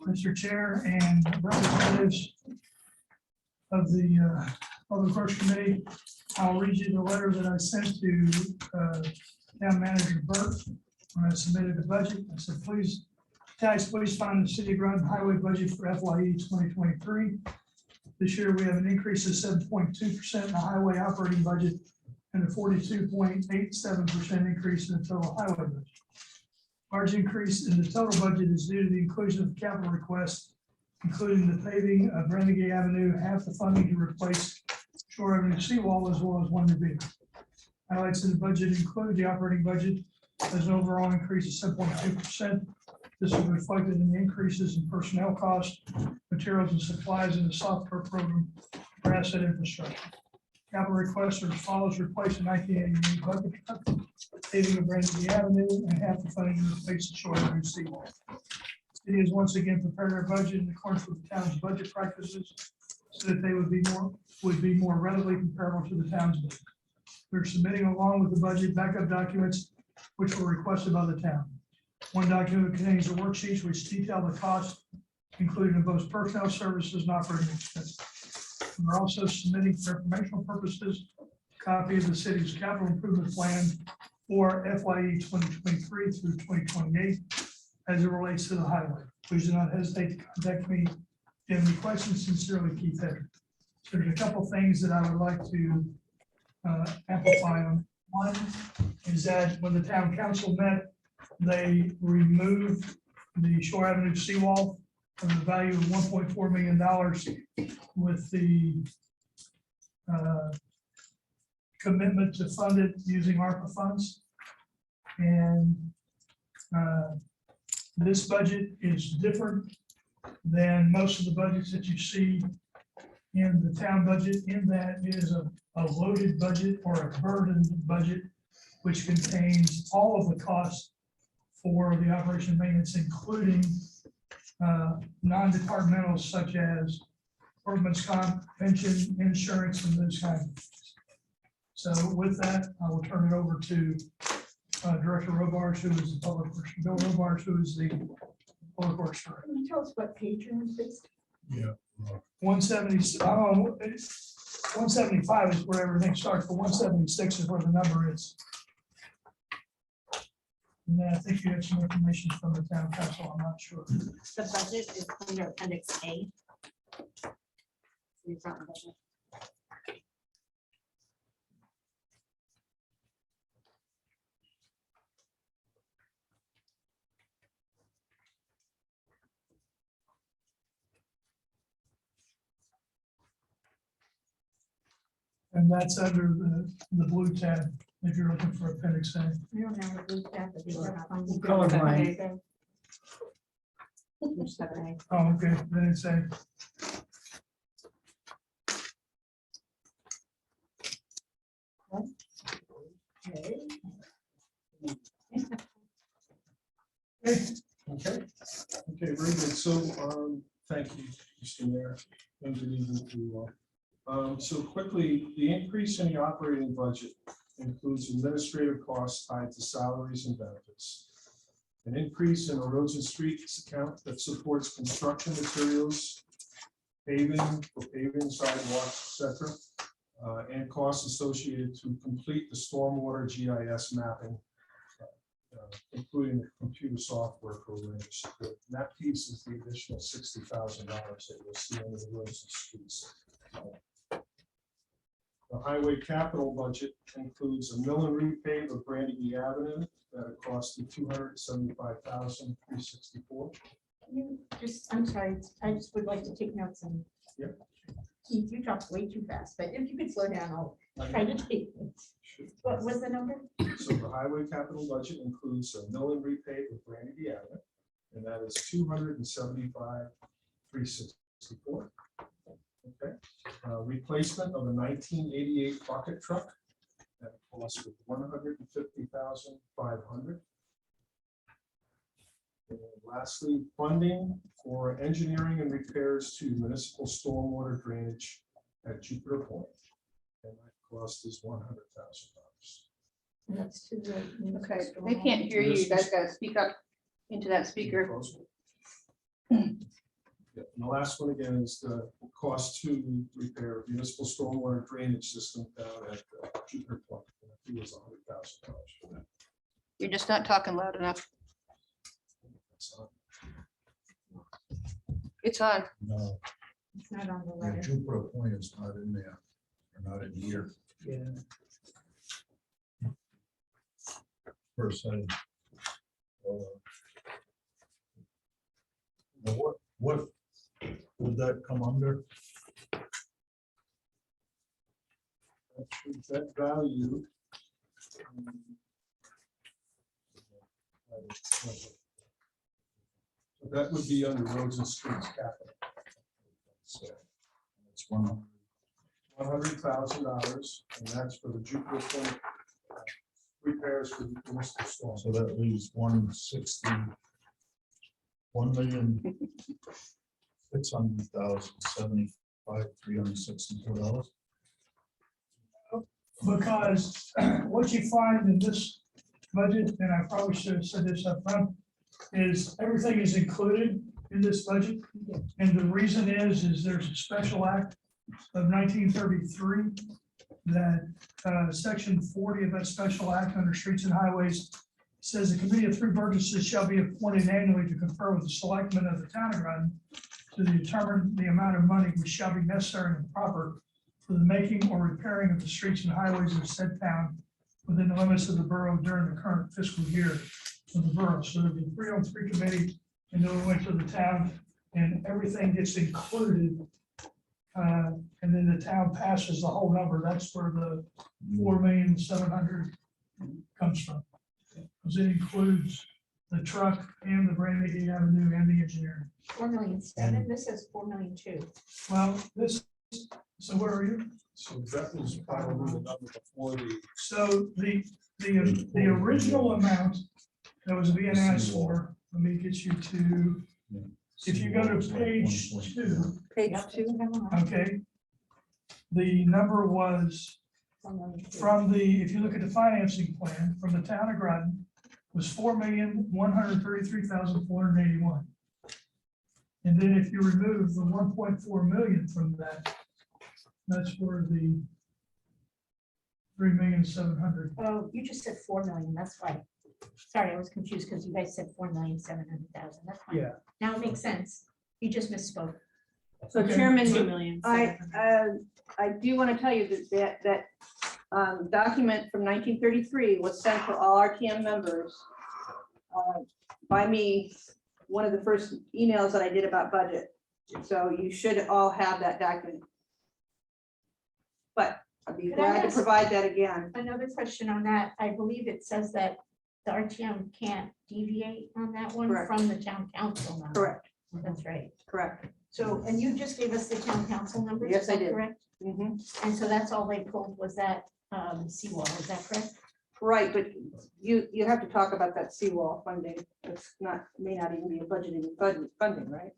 Mr. Chair and representatives of the Public Works Committee, I'll read you the letter that I sent to Town Manager Burt when I submitted the budget. I said, please, guys, please find the City of Groton Highway budget for FYE 2023. This year, we have an increase of 7.2% in the highway operating budget and a 42.87% increase in the total highway budget. Large increase in the total budget is due to the inclusion of capital requests, including the paving of Renegade Avenue, half the funding to replace Shore Avenue seawall, as well as one new vehicle. Highlights in the budget include the operating budget as an overall increase of 7.2%. This is reflected in the increases in personnel costs, materials and supplies in the software program for asset infrastructure. Capital requests are as follows: replace the 1988 bucket truck, paving of Renegade Avenue, and half the funding to replace the Shore Avenue seawall. The city has once again prepared our budget in accordance with the town's budget practices so that they would be more readily comparable to the town's budget. We're submitting along with the budget backup documents which were requested by the town. One document contains the worksheets which detail the costs included in both personnel services and operating expenses. We're also submitting for informational purposes a copy of the city's capital improvement plan for FYE 2023 through 2028 as it relates to the highway. Please do not hesitate to contact me if you have any questions. Sincerely, Keith Hedrick. So there's a couple things that I would like to amplify on. One is that when the town council met, they removed the Shore Avenue seawall from the value of $1.4 million with the commitment to fund it using ARPA funds. And this budget is different than most of the budgets that you see in the town budget, in that it is a loaded budget or a burdened budget, which contains all of the costs for the operation and maintenance, including non-departmentals such as workman's comp, pension, insurance, and those kinds of things. So with that, I will turn it over to Director Robarge, who is the Public Works, Bill Robarge, who is the Public Works Director. Can you tell us what page you're on, please? Yeah. 170, 175 is where everything starts, but 176 is where the number is. And then I think you have some information from the town council, I'm not sure. The budget is under appendix A. The front budget. And that's under the blue tab, if you're looking for appendix A. We don't have a blue tab, but these are not funding. Colorblind. Which 7A. Oh, okay, then it's A. Okay. Okay, very good. So, thank you, Mr. Mayor, and good evening to you all. So quickly, the increase in the operating budget includes administrative costs tied to salaries and benefits. An increase in the roads and streets account that supports construction materials, paving for paving, sidewalks, etc., and costs associated to complete the stormwater GIS mapping, including the computer software program to support. And that piece is the additional $60,000 that you'll see on the roads and streets. The highway capital budget includes a mill and repave of Brandy Avenue at a cost of $275,364. You just, I'm sorry, I just would like to take notes on. Yep. Keith, you talked way too fast, but if you could slow down, I'll try to take notes. What was the number? So the highway capital budget includes a mill and repave of Brandy Avenue, and that is $275,364. Okay, replacement of a 1988 bucket truck at a cost of $150,500. And lastly, funding for engineering and repairs to municipal stormwater drainage at Jupiter Point, and that cost is $100,000. That's to the. Okay, they can't hear you. You guys gotta speak up into that speaker. And the last one again is the cost to repair municipal stormwater drainage system down at Jupiter Park. I think it was $100,000 for that. You're just not talking loud enough. So, It's on. No, It's not on the yeah, letter. Jupiter Point is not in there, or not in here, Yeah. per se. Now what would that come under? that value. That would be under roads and streets capital. So it's $100,000, and that's for the Jupiter Point repairs for the municipal storm. so that leaves 160, 1,600,075, $364. Because what you find in this budget, and I probably should have said this up front, is everything is included in this budget. And the reason is there's a special act of 1933 that section 40 of that special act under streets and highways says the committee of three burgesses shall be appointed annually to confer with the selectmen of the town of Groton to determine the amount of money which shall be necessary and proper for the making or repairing of the streets and highways of said town within the limits of the borough during the current fiscal year of the borough. So there'll be 3-on-3 committee, and then we went to the town, and everything gets included. And then the town passes the whole number. That's where the 4,700,000 comes from. Because it includes the truck and the Brandy Avenue and the engineering. 4,000,007, this says 4,000,002. Well, so where are you? So that was probably the number before the. So the original amount that was being asked for, let me get you to, if you go to page 2, Page Yep, 2. that's what I'm on. okay. The number was 4,000,002. from if you look at the financing plan from the town of Groton, was 4,133,481. And then if you remove the 1.4 million from that, that's where the 3,700,000. Oh, you just said 4 million, that's why. Sorry, I was confused because you guys said 4,700,000. That's fine. Yeah. Now it makes sense. You just misspoke. So Okay. Chairman, 2,700,000. I do want to tell you that document from 1933 was sent to all RTM members by me, one of the first emails that I did about budget. So you should all have that document. But I'd be Could I glad to ask- provide that again. Another question on that, I believe it says that the RTM can't deviate on that one Correct. from the town council number. Correct, That's right. correct. So, and you just gave us the town council numbers? Yes, is I that did. Correct? Mhm. And so that's all they pulled was that seawall, is that correct? Right, but you have to talk about that seawall funding. It's not, may not even be a budgeting funding, right?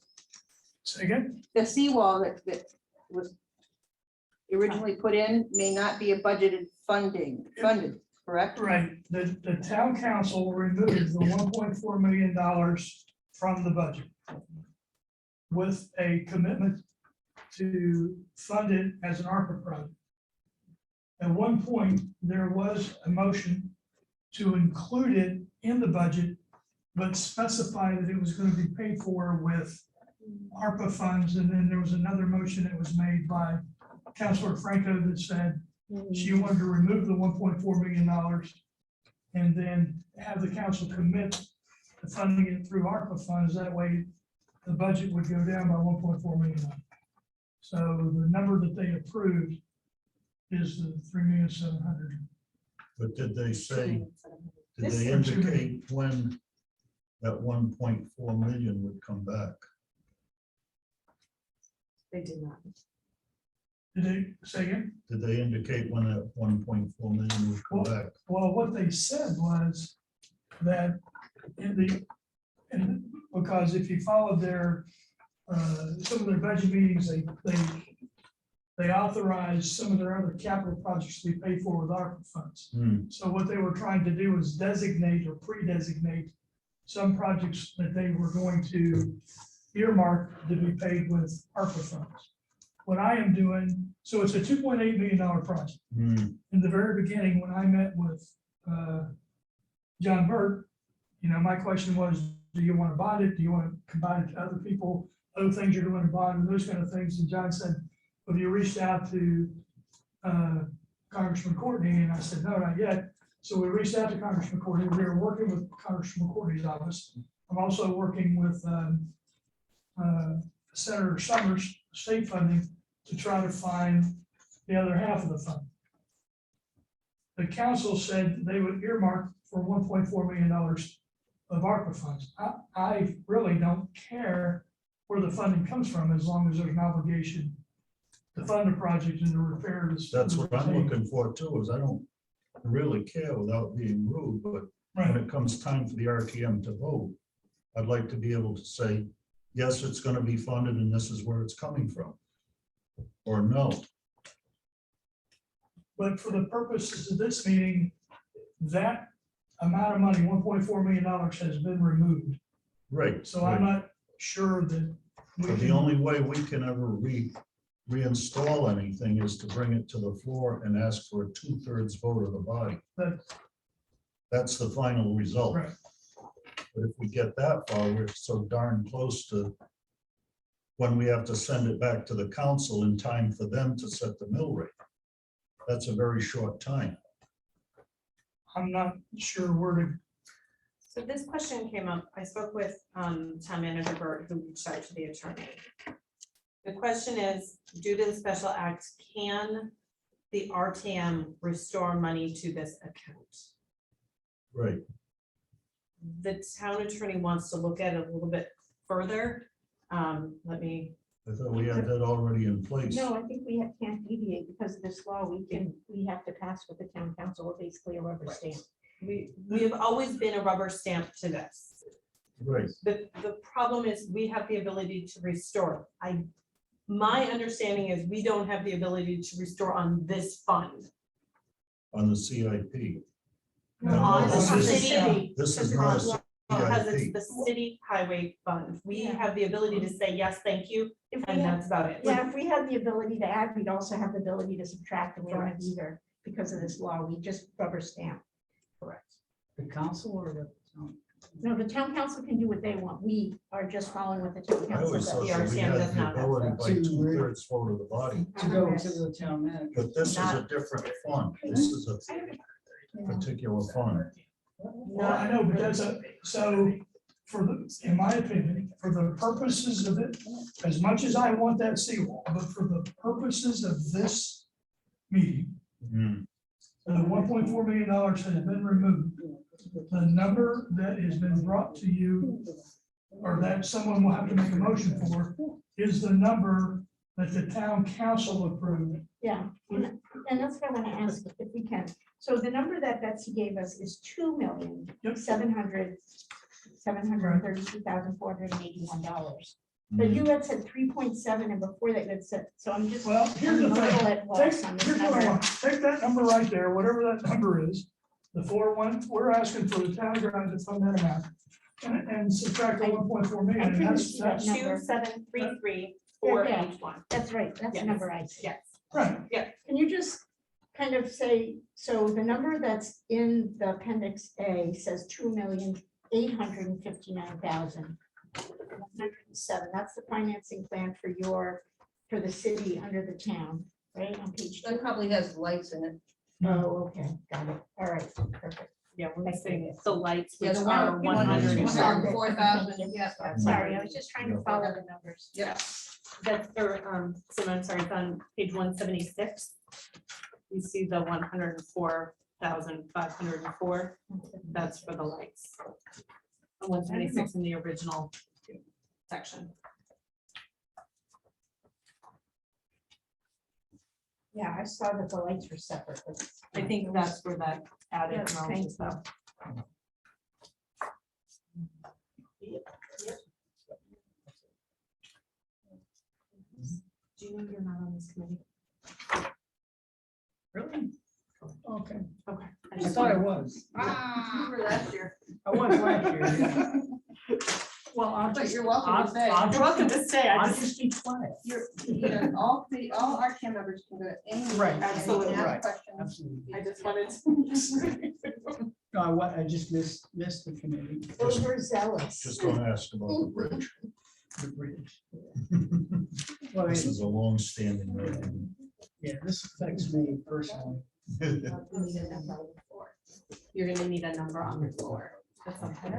Say again? The seawall that was originally put in may not be a budgeted funded, correct? Right, the town council removed the $1.4 million from the budget with a commitment to fund it as an ARPA project. At one point, there was a motion to include it in the budget, but specify that it was going to be paid for with ARPA funds. And then there was another motion that was made by Councilor Franco that said she wanted to remove the $1.4 million and then have the council commit to funding it through ARPA funds. That way, the budget would go down by $1.4 million. So the number that they approved is the 3,700,000. But did they say, did This they seems to me- indicate when that 1.4 million would come back? They did not. Did they say again? Did they indicate when that 1.4 million would come back? Well, what they said was that because if you followed their, some of their budget meetings, they authorized some of their other capital projects to be paid for with ARPA funds. So what they were trying to do was designate or pre-designate some projects that they were going to earmarked to be paid with ARPA funds. What I am doing, so it's a $2.8 million project. Hmm, In the very beginning, when I met with John Burt, my question was, do you want to bond it? Do you want to combine it to other people, other things you're doing to bond, and those kind of things? And John said, have you reached out to Congressman Courtney? And I said, no, not yet. So we reached out to Congressman Courtney. We are working with Congressman Courtney's office. I'm also working with Senator Summers, state funding, to try to find the other half of the fund. The council said they would earmark for $1.4 million of ARPA funds. I really don't care where the funding comes from, as long as there's an obligation to fund the project and the repairs. that's what I'm looking for too, is I don't really care without being rude, but when Right, it comes time for the RTM to vote, I'd like to be able to say, yes, it's gonna be funded and this is where it's coming from. Or no, but for the purposes of this meeting, that amount of money, $1.4 million, has been removed. right. So I'm not sure that we But the can, only way we can ever reinstall anything is to bring it to the floor and ask for a 2/3 vote of the body. that- That's the final result. right. But if we get that far, we're so darn close to when we have to send it back to the council in time for them to set the mill rate. That's a very short time. I'm not sure where to, So this question came up, I spoke with town manager Burt, who reached out to the attorney. The question is, due to the special act, can the RTM restore money to this account? Right. The town attorney wants to look at it a little bit further. Let me, I thought we had that already in place. No, I think can't deviate because of this law. We have to pass with the town council, basically a rubber stamp. we have always been a rubber stamp to this. Right. The problem is we have the ability to restore. My understanding is we don't have the ability to restore on this fund. On the CIP. No, On the this is- city, This is not a because it's CIP. the city highway fund. We Yeah. have the ability to say, yes, thank you, If and we had, that's about it. yeah, if we had the ability to add, we'd also have the ability to subtract, and we don't have Correct. either because of this law. We just rubber stamp. Correct. The council or the town? No, the town council can do what they want. We are just following what the town I council always does. thought The that we RTM had does the not have ability that. by To 2/3 vote of the body. To go to the town manager. But this is a different fund. This is a particular fund. well, I know, but so in my opinion, for the purposes of it, as much as I want that seawall, but for the purposes of this meeting, Hmm. the $1.4 million has been removed. The number that has been brought to you, or that someone will have to make a motion for, is the number that the town council approved. Yeah, and that's what I want to ask if we can. So the number that Betsy gave us is Yep. $2,732,481. But you had said 3.7, and before that you had said, so I'm just. Well, here's the I'm a thing. little at loss on this Here's what I number. want. Take that number right there, whatever that number is, the 4.1, we're asking for the town grant to fund that amount. And subtract the 1.4 million. I and couldn't that's- see that that's- number. 2733,481. That's right, that's the Yes. number I see. Yes. Right, Can you just kind of say, so the number that's in the appendix A says 2,859,107. That's the financing plan for the city under the town, right, on page 2. That probably has lights in it. Oh, okay, got it. All right, perfect. Yeah, we're missing the lights, Yeah, which the are one- 100. 104,000, yeah. Sorry, I was just trying to follow the numbers. Yeah. That's for, I'm sorry, it's on page 176. You see the 104,504. That's for the lights. 176 in the original section. Yeah, I saw that the lights were separate. but- I think that's where that added Yes, amount thank is though. Do you know you're not on this committee? Really? okay. Okay. I thought I was. You were last year. I was last year, yeah. Well, I'll But just. you're welcome to stay. I'll You're welcome to stay. I I'll just, just be quiet. All RTM members can go to any. meeting Right, and absolutely, ask right. questions. Absolutely. I just wanted to. No, I just missed the committee. Overzealous. Just gonna ask about the bridge. The bridge. Well, This is a long-standing road. yeah, this affects me personally. You're gonna need a number on the floor. That's okay.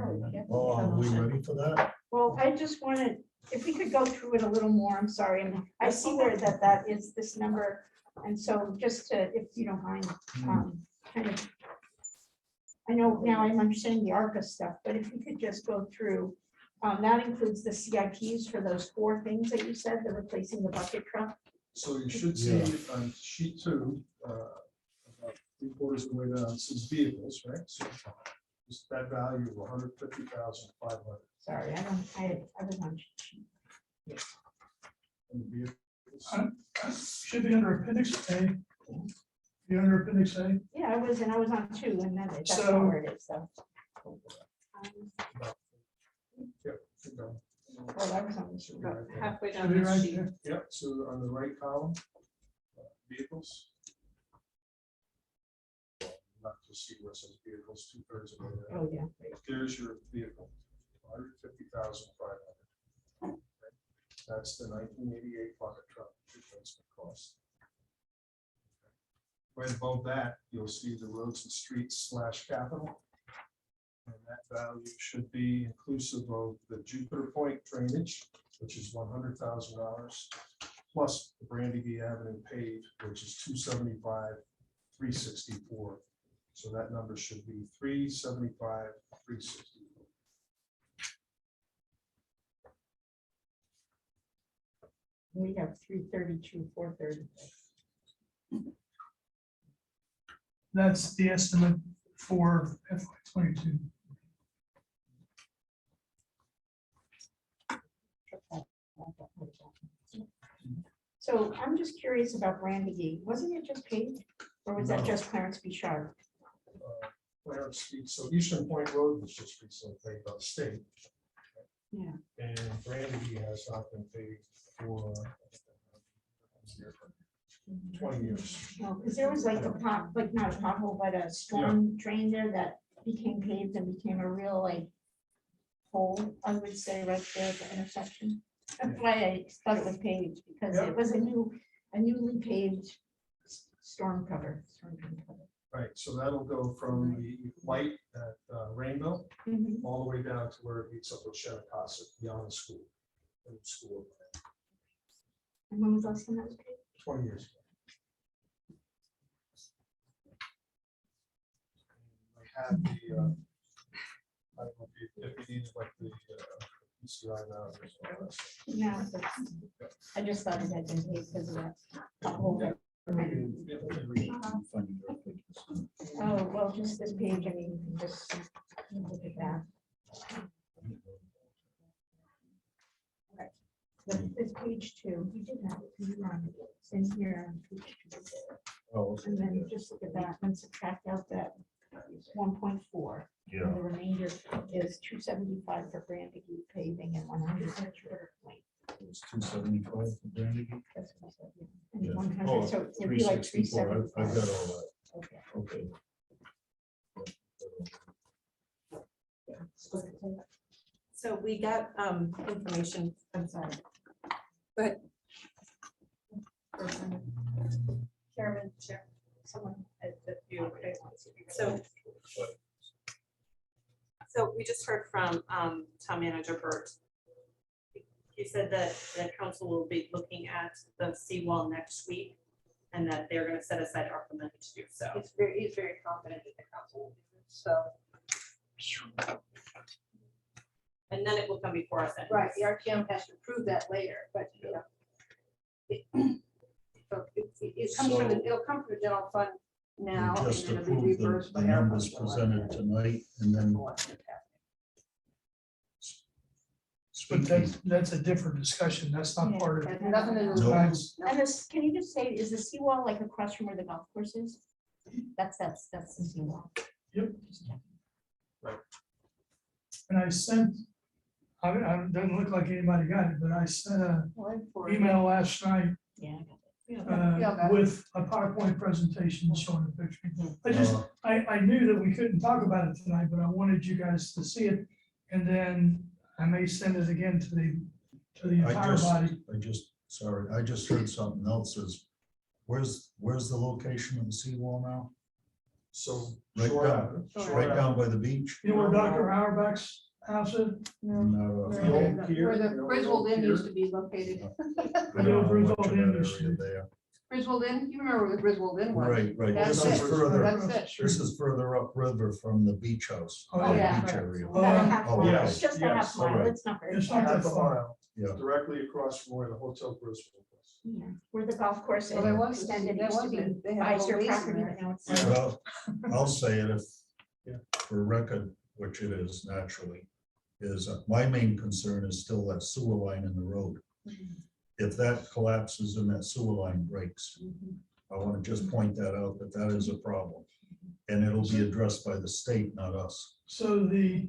Oh, are we ready for that? Well, I just wanted, if we could go through it a little more, I'm sorry, I see where that is this number. And so just to, if you don't mind, kind of, I know now I'm understanding the ARPA stuff, but if we could just go through, that includes the CIPs for those 4 things that you said, the replacing the bucket truck. So you should see on sheet 2, about 3/4 of the way down, it says vehicles, right? So just that value of 150,500. Sorry, I was on. And the vehicles. Should be under appendix A. Be under appendix A. Yeah, I was on 2, and then that's So- not where it is, so. Yep, keep going. Well, I was on this. Should be right there. Halfway Should down be the right sheet. there. Yep, so on the right column, vehicles. Not to see where it says vehicles, 2/3 of the way down. Oh, yeah. There's your vehicle, 150,500. That's the 1988 bucket truck replacement cost. Right above that, you'll see the roads and streets / capital. And that value should be inclusive of the Jupiter Point drainage, which is $100,000, plus the Brandy Avenue paved, which is $275,364. So that number should be $375,364. We have 332, 430. That's the estimate for FY22. So I'm just curious about Brandy. Wasn't it just paved? Or was that No. just Clarence B. Sharp? Clarence Street, so Eastern Point Road was just recently paved by the state. Yeah. And Brandy has not been paved for 20 years. No, because there was like a pot, like not a pothole, but a storm drain there that became paved and became a real like hole, I would say, right there at the intersection. That's why I thought it was paved, because Yeah. it was a newly paved storm cover. Right, so that'll go from the light at Rainbow Mhm. all the way down to where it meets up with Shenectah beyond the school. And the school, And when was the last time that was paved? 20 years ago. I have the, I don't know if you need like the PCI now. No, I just thought it had been paved because of that pothole. Oh, well, just this page, I mean, you can just look at that. This page 2, you did have it, you were on it. It's in here on page 2. Oh, And then just look at that and subtract out that 1.4. yeah. And the remainder is 275 for Brandy paving and 100 for Turbines. It was 275 for Brandy. That's what I said, yeah. And Yeah. 100, Oh, so it'd be like 364. I've 375. got all that. Okay. Okay. So we got information, I'm sorry. But. Chairman, someone, you, okay. So we just heard from Town Manager Burt. He said that the council will be looking at the seawall next week and that they're going to set aside ARPA money to do so. He's very confident that the council will do this, so. And then it will come before us. Right, the RTM has to prove that later, but, you know. So it comes from, it'll come from the general fund now. We and just then it'll be approved reimbursed the by numbers ARPA. presented tonight, and then But that's a different discussion. That's not part of it. And nothing to do with. No. That's- And this, can you just say, is the seawall like across from where the golf course is? That's the seawall. Yep. Just check. And I sent doesn't look like anybody got it, but I sent an For email last night Yeah. with a PowerPoint presentation showing the picture. I knew that we couldn't talk about it tonight, but I wanted you guys to see it. And then I may send it again to the entire body. Sorry, I just heard something else is, where's the location of the seawall now? So. Right Shore down. Avenue. Shore Right Avenue. down by the beach? You know where Dr. Auerbach's house is? No, The old pier, Where the you know, Griswold old Inn pier. used to be located. I know I Griswold went to Inn that used to area be. there. Griswold Inn, you remember where the Griswold Inn was? Right. That's This is it. further, That's it. this is further upriver from the beach house. Oh, the yeah. Beach area. About a half Oh, mile, yes, it's just a yes, half mile, alright. it's not very It's not far. that Half a far. mile, Yeah. directly across from where the Hotel Griswold was. Yeah, where the golf course is Well, there was, extended, there used to was, be they had a Pfizer whole basin property, there. but now it's. Well, I'll say it Yeah. for record, which it is naturally, is my main concern is still that sewer line in the road. If that collapses and that sewer line breaks, I want to just point that out, that is a problem. And it'll be addressed by the state, not us. So the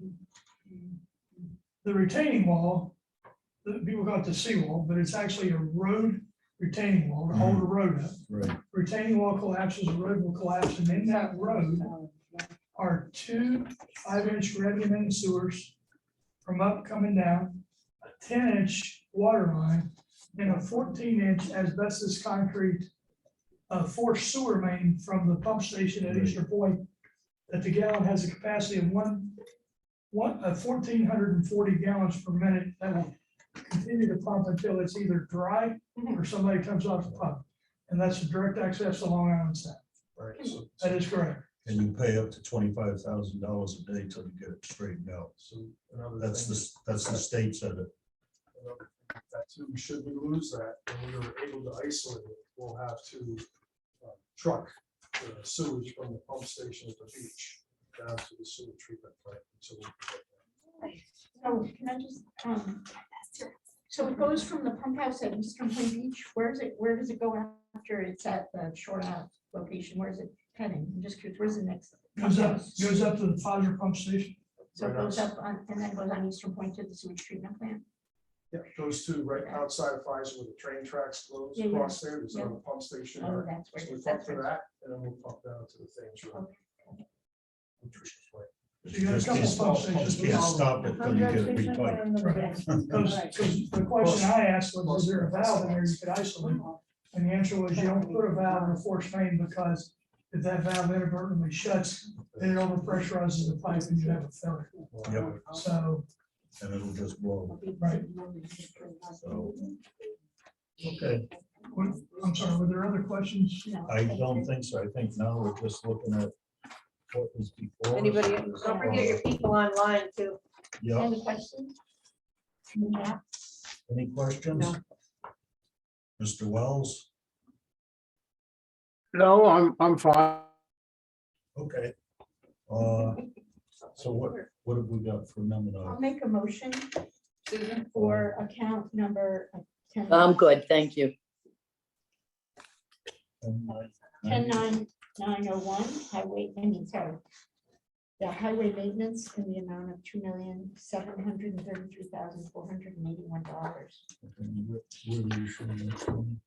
retaining wall, the people got the seawall, but it's actually a road retaining wall to hold the road up. Right. Retaining wall collapses, the road will collapse, and in that road are 2 5-inch ready main sewers from up coming down, a 10-inch water line, and a 14-inch asbestos concrete forced sewer main from the pump station at Easter Point, that the gallon has a capacity of 1,440 gallons per minute, that will continue to pump until it's either dry or somebody comes off the pump. And that's a direct access to Long Island Sound. Right, so. That is correct. And you pay up to $25,000 a day till you get it straightened out. So another That's thing, the state said it. that too, should we lose that, and we are able to isolate it, we'll have to truck the sewage from the pump station at the beach down to the sewer treatment plant. So So can I just, so it goes from the pump house at Eastern Point Beach, where does it go after it's at the Shore Ave location, where is it heading? I'm just curious, where's the next? Goes pump up, house? goes up to the Pfizer pump station. So it goes up on, and then goes on Eastern Point to the sewage treatment plant? yeah, those two right outside of Pfizer where the train tracks goes Yeah, yeah. across there, there's another pump station. Oh, there. that's where So it we is. pump That's for where- that, and then we'll pump down to the Thames Road. Okay. nutrition plant. So you got a Just couple can't pump stop- stations. just can't stop it till you get it repiped. Because the question I asked was, is there a valve in there you could isolate? And the answer was, you don't put a valve in a forced main, because if that valve inadvertently shuts, then it overpressurizes the pipe and you have a failure. Yep, So, and it'll just blow. right. So, okay, I'm sorry, were there other questions? No. I don't think so. I think now we're just looking at what was before. us. Anybody, don't forget your people online too. Yeah, Any questions? Yeah. any questions? No. Mr. Wells? No, I'm fine. Okay. So what have we got for number I'll nine? make a motion Susan? for account number 10. I'm good, thank you. 109,901, highway, sorry. The highway maintenance in the amount of $2,733,481. Where are you showing this one?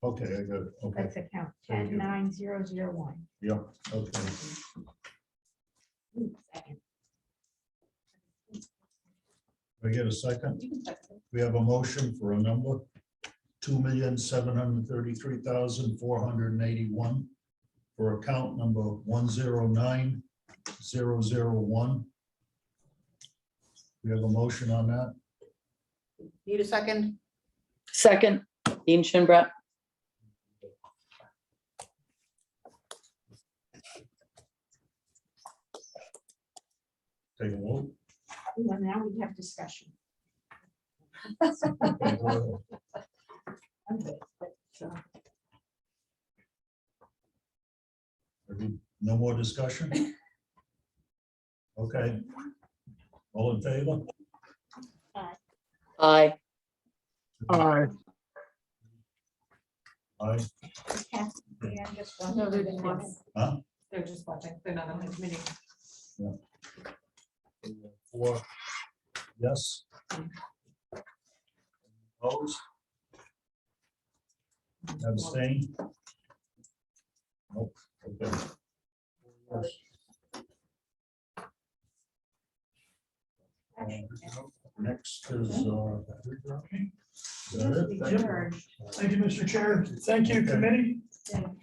Okay, I got it. Okay, That's account Thank you. 109,001. yeah, okay. Second. I get a second? You can second it. We have a motion for a number, 2,733,481 for account number 109001. We have a motion on that. Need a second? Second, Dean Shinbrett. Take a vote. Well, now we have discussion. Okay, go ahead. I'm good, but, No more discussion? Okay. All in favor? Aye. Aye. Aye. Kathy, I'm just No, wondering. they're just watching. Huh? They're just watching, they're not on the committee. 4, yes. Opposed? Abstain? Nope, okay. Yes. Next is, is that it? Thank you. Thank you, Mr. Chair. Thank you, Okay. committee.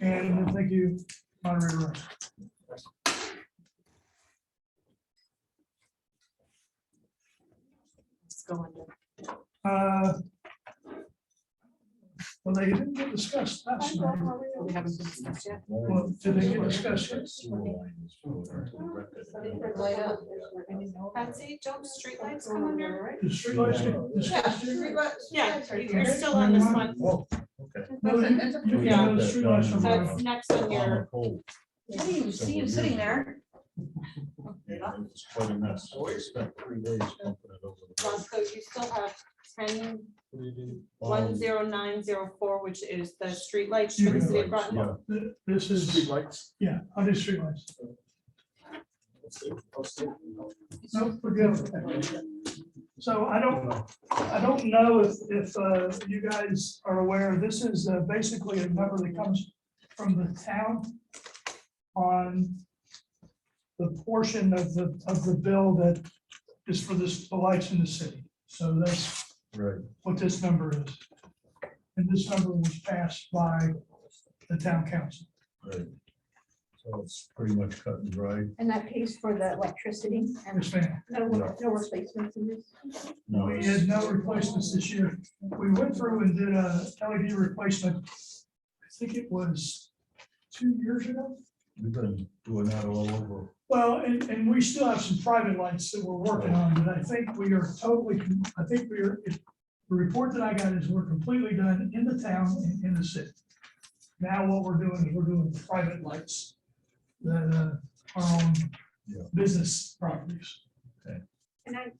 And thank you, moderator. Rush. Let's go under. Well, they didn't get discussed last night. We haven't been discussed yet. Well, did they get discussed yet? Patsy, don't streetlights come under? The streetlights get discussed here? Yeah, you're still on this one. Oh, okay. No, you can Yeah. go to streetlights from So there. it's next on your, I didn't even see you sitting there. It's quite a mess. I spent 3 days pumping it over the. so you still have 10-10904, which is the streetlights for the city of Groton. Yeah. This is, Streetlights. yeah, I'll do streetlights. No, we're good. So I don't know if you guys are aware, this is basically a number that comes from the town on the portion of the bill that is for the lights in the city. So that's Right. what this number is. And this number was passed by the town council. Right. So it's pretty much cut and dried. And that pays for the electricity and Yes, ma'am. no replacements in this. No, We it's- had no replacements this year. We went through and did a LED replacement. I think it was 2 years ago. we've been doing that all over. Well, and we still have some private lights that we're working on, but I think we are totally, the report that I got is we're completely done in the town and in the city. Now what we're doing is we're doing private lights that are on Yeah. business properties. And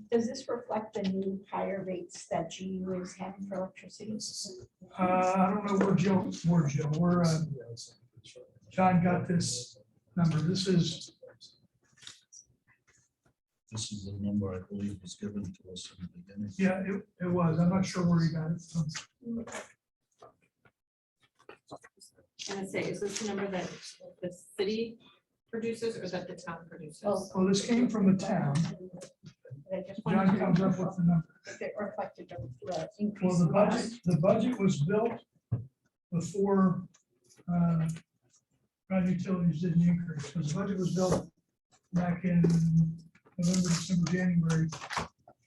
does this reflect the new higher rates that GU is having for electricity? I don't know where Joe, John got this number. This is the number I believe was given to us in the beginning. yeah, it was. I'm not sure where he got it from. And I say, is this the number that the city produces or that the town produces? Oh, Well, this came from the town. I just John wanted comes to up with the number. if it reflected the Well, increase. the in cost. budget was built before Groton Utilities did the increase, because the budget was built back in November, December, January,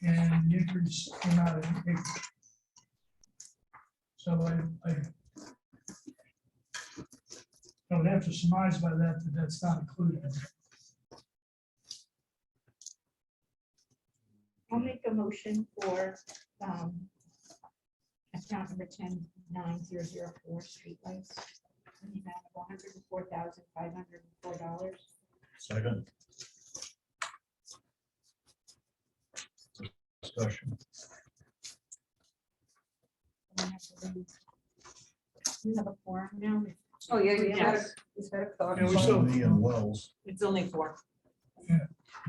and the increase came out in April. So I would have to surmise by that that's not included. I'll make a motion for account number 10-9004 streetlights. in the amount of $104,504. Second. Discussion. You have a forum now? Oh, yeah, you Yes. better, you better call. Yeah, we still- Tony and Wells, It's only 4.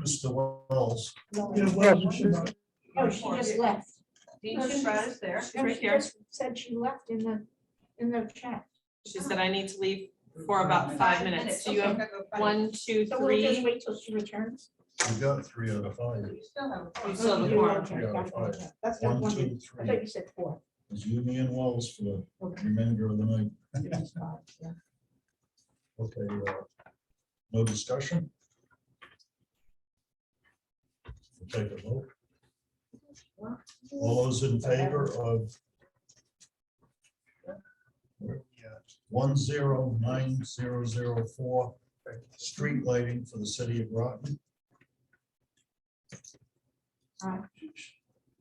Mr. Wells, Yeah, well, you should know. Oh, she just left. Dean Shinbrad is there. She's right She here. just said she left in the chat. She said I need to leave for about 5 minutes. So you have 1, 2, So we'll just 3. wait till she returns. we got 3 out of 5. You still have. You still have a You quorum. okay, Yeah, gotcha, fine. gotcha. That's what I 1, 2, wanted. I 3. thought you said 4. It's you, me, and Wells for the Okay. remainder of the night. That's fine, yeah. Okay, no discussion? We'll take a vote. All those in favor of 109004 street lighting for the city of Groton? Should that be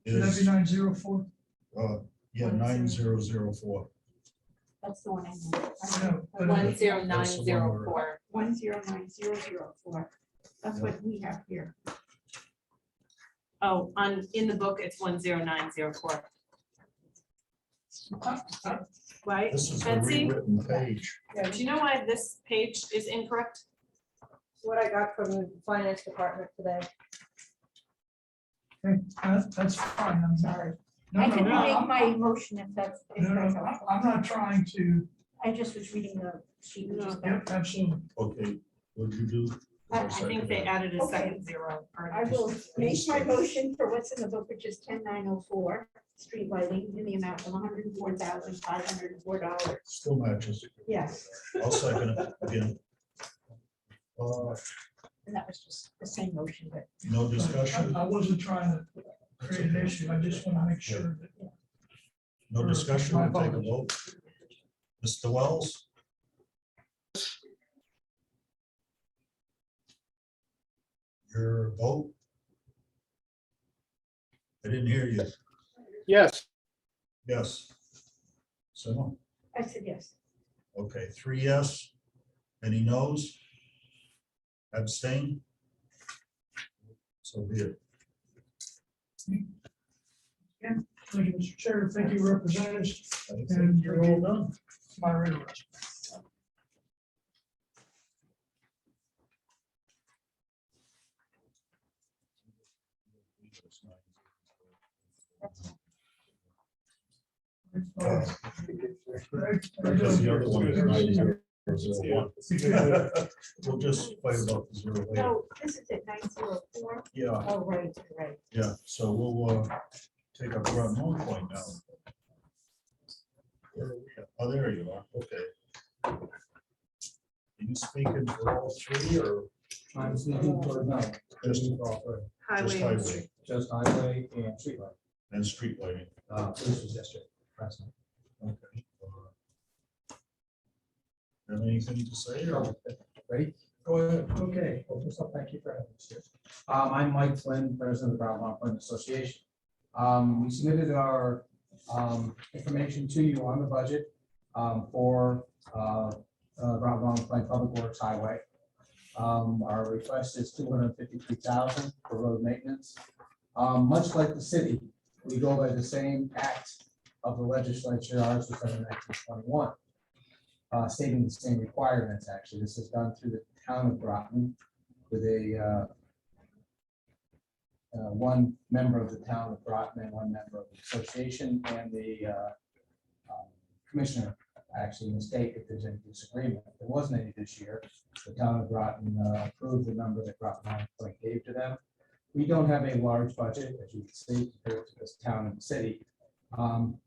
Is, 904? yeah, 9004. That's the one I know. No, but 10904. 109004. That's what we have here. Oh, in the book, it's 10904. Right? This is the Betsy? rewritten page. Do you know why this page is incorrect? what I got from the finance department today. Okay, that's fine, I'm sorry. No, I no, can no, remake I'm- my motion if that's No, no, helpful. I'm not trying to, I just was reading the sheet. we just got. yep, absolutely. Okay, what did you do? I think they added a Okay. second zero. or I will make my motion for what's in the book, which is 10904, street lighting in the amount of $104,504. Still matches. Yes, I'll second it again. and that was just the same motion, but No discussion? I wasn't trying to create an issue, I just want to make sure that. No discussion, we'll take a vote. Mr. Wells? Your vote? I didn't hear you. Yes. Yes. Simon? I said yes. Okay, 3 yes. Any noes? Abstain? So be it. Thank you, Mr. Chair, thank you, representatives. I think you're all done. Moderator. Because the other one is 9001. We'll just fight about the zero later. No, this is at 904. Yeah, Oh, right, right. yeah, so we'll take up Groton 1 now. Where are we at? Oh, there you are, okay. Are you speaking for all three or I'm speaking for no, just Highway. just highway and street light. and street lighting? This was yesterday, last night. Okay. Have anything to say or? Ready? Go ahead. Okay, well, first off, thank you for having us here. I'm Mike Flynn, president of the Groton RTM Association. We submitted our information to you on the budget for Groton RTM Public Works Highway. Our request is $253,000 for road maintenance. Much like the city, we go by the same act of the legislature, ours was done in 1921. Stating the same requirements, actually. This is done through the town of Groton with a one member of the town of Groton and one member of the association and the commissioner, actually, in the state, if there's any disagreement. There wasn't any this year. The town of Groton approved the number that Groton gave to them. We don't have a large budget, as you can see, compared to this town and city.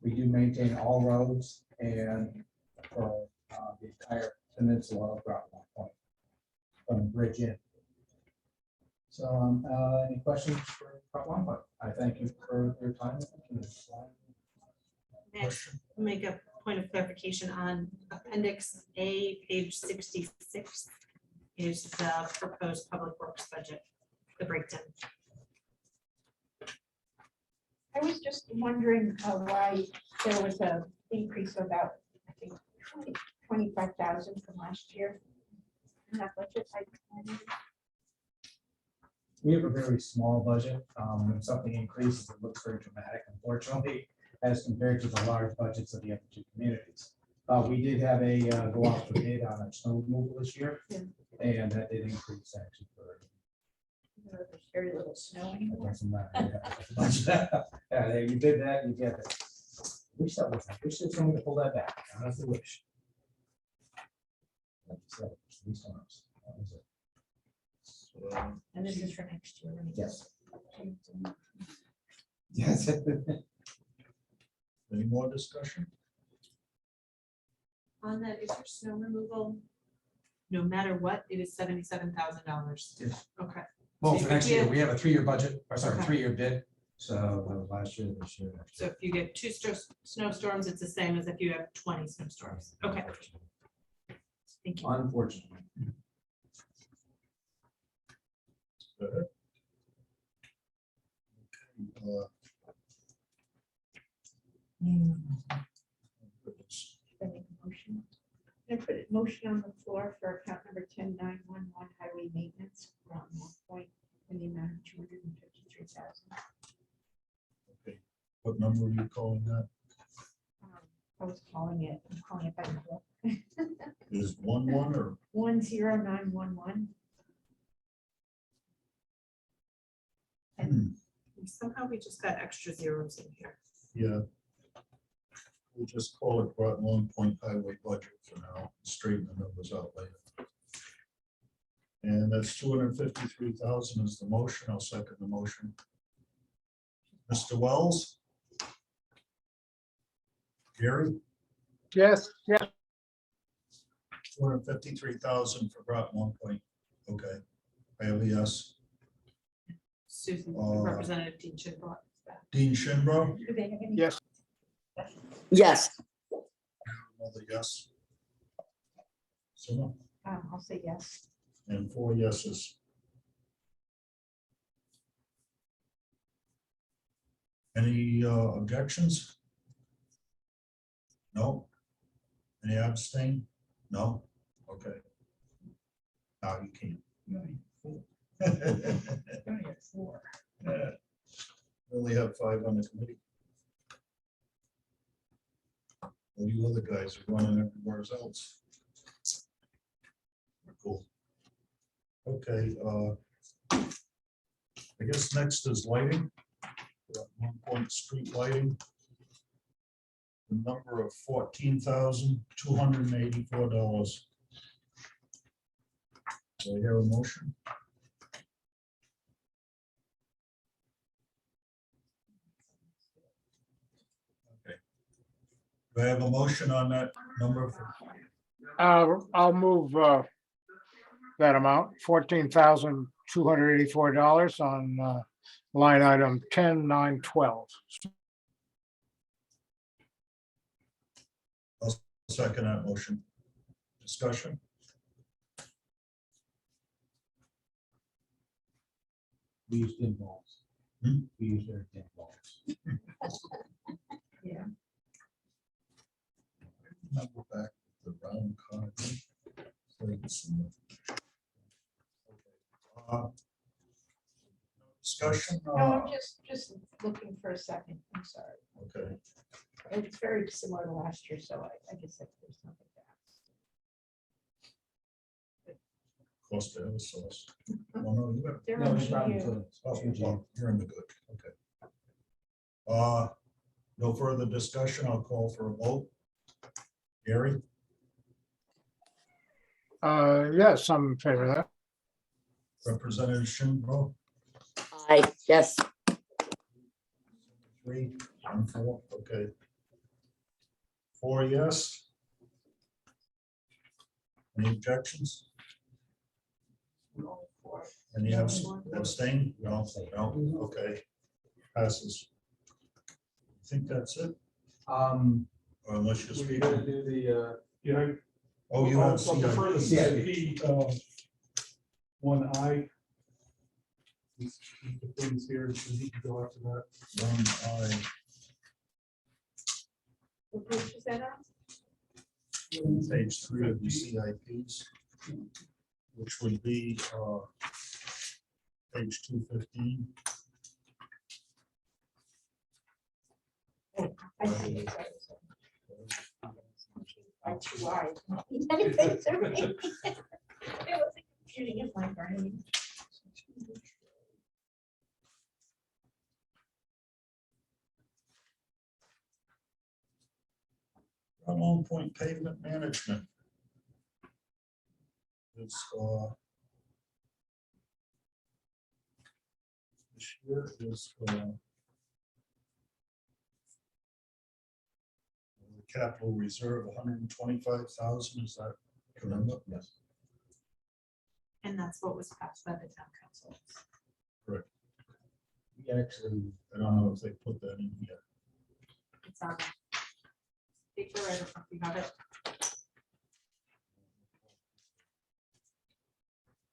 We do maintain all roads and for the entire peninsula of Groton Point from the bridge in. So, any questions for Groton Point? I thank you for your time. Next, make a point of clarification on Appendix A, page 66 is the proposed public works budget, the breakdown. I was just wondering why there was a increase of about, I think, 25,000 from last year. In that budget. We have a very small budget. When something increases, it looks very dramatic, unfortunately, as compared to the large budgets of the other two communities. We did have a go out for bid on our snow removal this year, Yeah. and that did increase actually for. There's very little snow It anymore. doesn't matter. Yeah, you did that, you get it. Wish that was, I wish there's someone to pull that back. That's the wish. Like you said, these times, that was it. And this is for next year. right? Yes. Yes. Any more discussion? On that, is your snow removal, no matter what, it is $77,000. Yes. Okay. Well, So for next you year, get- we have a 3-year budget, or sorry, Okay. 3-year bid. So that was last year, this year. next So year. if you get 2 snowstorms, it's the same as if you have 20 snowstorms. Okay. Thank you. Unfortunately. Go ahead. I make a motion. I put a motion on the floor for account number 10911 highway maintenance from 1 point in the amount of 253,000. Okay. What number are you calling that? I was calling it, I'm calling it by the book. Is 11 or 10911. Somehow we just got extra zeros in here. Yeah. We'll just call it Groton Long Point Highway budget for now, straighten the numbers out later. And that's 253,000 is the motion. I'll second the motion. Mr. Wells? Gary? yes, yes, 253,000 for Groton Long Point. Okay. I have a yes. Susan, Uh, Representative Dean Chinbrook. Dean Shinbro? Do they have any? yes, Yes, Another yes. Zimmer? I'll say yes. And 4 yeses. Any objections? No? Any abstain? No? Okay. Now you can't. We only have 5 on the committee. All you other guys are running everywhere else. Cool. Okay, I guess next is lighting. We're at 1 Point street lighting. The number of $14,284. Do I hear a motion? Okay. Do I have a motion on that number? I'll move that amount, $14,284 on line item 10,912. I'll second that motion. Discussion? We use dim bulbs. Hmm? We use their dim bulbs. Yeah. Remember back the round card. Discussion? No, I'm just looking for a second. I'm sorry. Okay, It's very similar to last year, so I guess that there's nothing to ask. close to the sauce. Oh, no, you got- They're No, on it's probably you. to- oh, to Jim. well, you're in the good, okay. No further discussion, I'll call for a vote. Gary, Yes, I'm in favor of that. Representative Shinbro, aye, yes, 3, and 4, okay. 4 yes. Any objections? Any abstain? No, no, okay. Passes. I think that's it, or unless you We're speak. gonna do the, yeah. Oh, you have I'll prefer the CIP. CIP, 1I. The things here, so you can go after that. 1I. What page is that on? Page 3 of the CIPs, which would be page 215. I see it. Like 2 eyes. Many things are making- It wasn't computing in my brain. Long Point pavement management. It's this year is capital reserve 125,000. Is that correct? Yes. And that's what was passed by the town council. We actually, I don't know if they put that in yet. It's on. Paper, I don't know if you have it.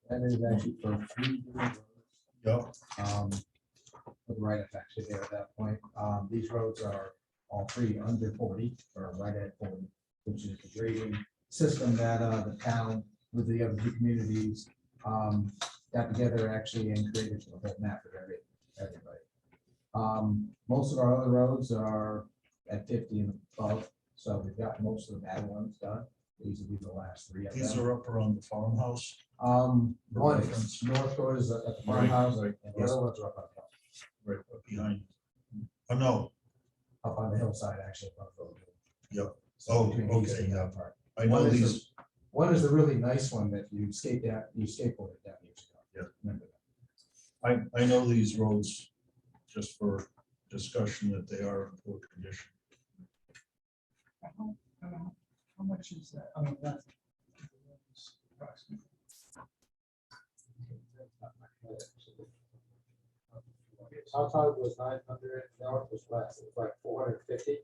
that is actually for 3 different roads. Yeah, With write-up actually there at that point. These roads are all 3 under 40 or right at 40, which is the grading system that the town with the other 2 communities got together actually and created a whole map for everybody. Most of our other roads are at 50 and above, so we've got most of the bad ones done. These will be the last 3 of these them. are up around the farmhouse. One reference. is North Shore is at the Right, farmhouse, right, and the yes. other ones are up on top. right behind. Oh, no, up on the hillside, actually. above the road. yeah, So oh, between these okay, and yeah. that part. I know One is the- these, One is the really nice one that you skateboarded down years ago. Yeah. Remember that? I know these roads, just for discussion, that they are in poor condition. How much is that? I mean, that's approximately. Outside was 900, north was less, it was like 450.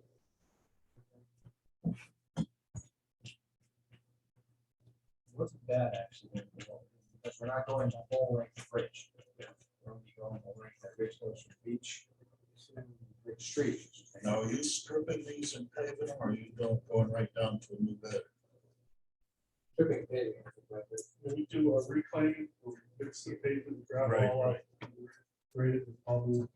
Wasn't bad, actually, because we're not going the whole length of the bridge. We're only going the length that bridge goes from beach to Bridge Street. Now, are you stripping these and paving them, or are you going right down to a new bed? Stripping paving. We do a reclaim, we fix the pavement, gravel Right, all up. Grade it with all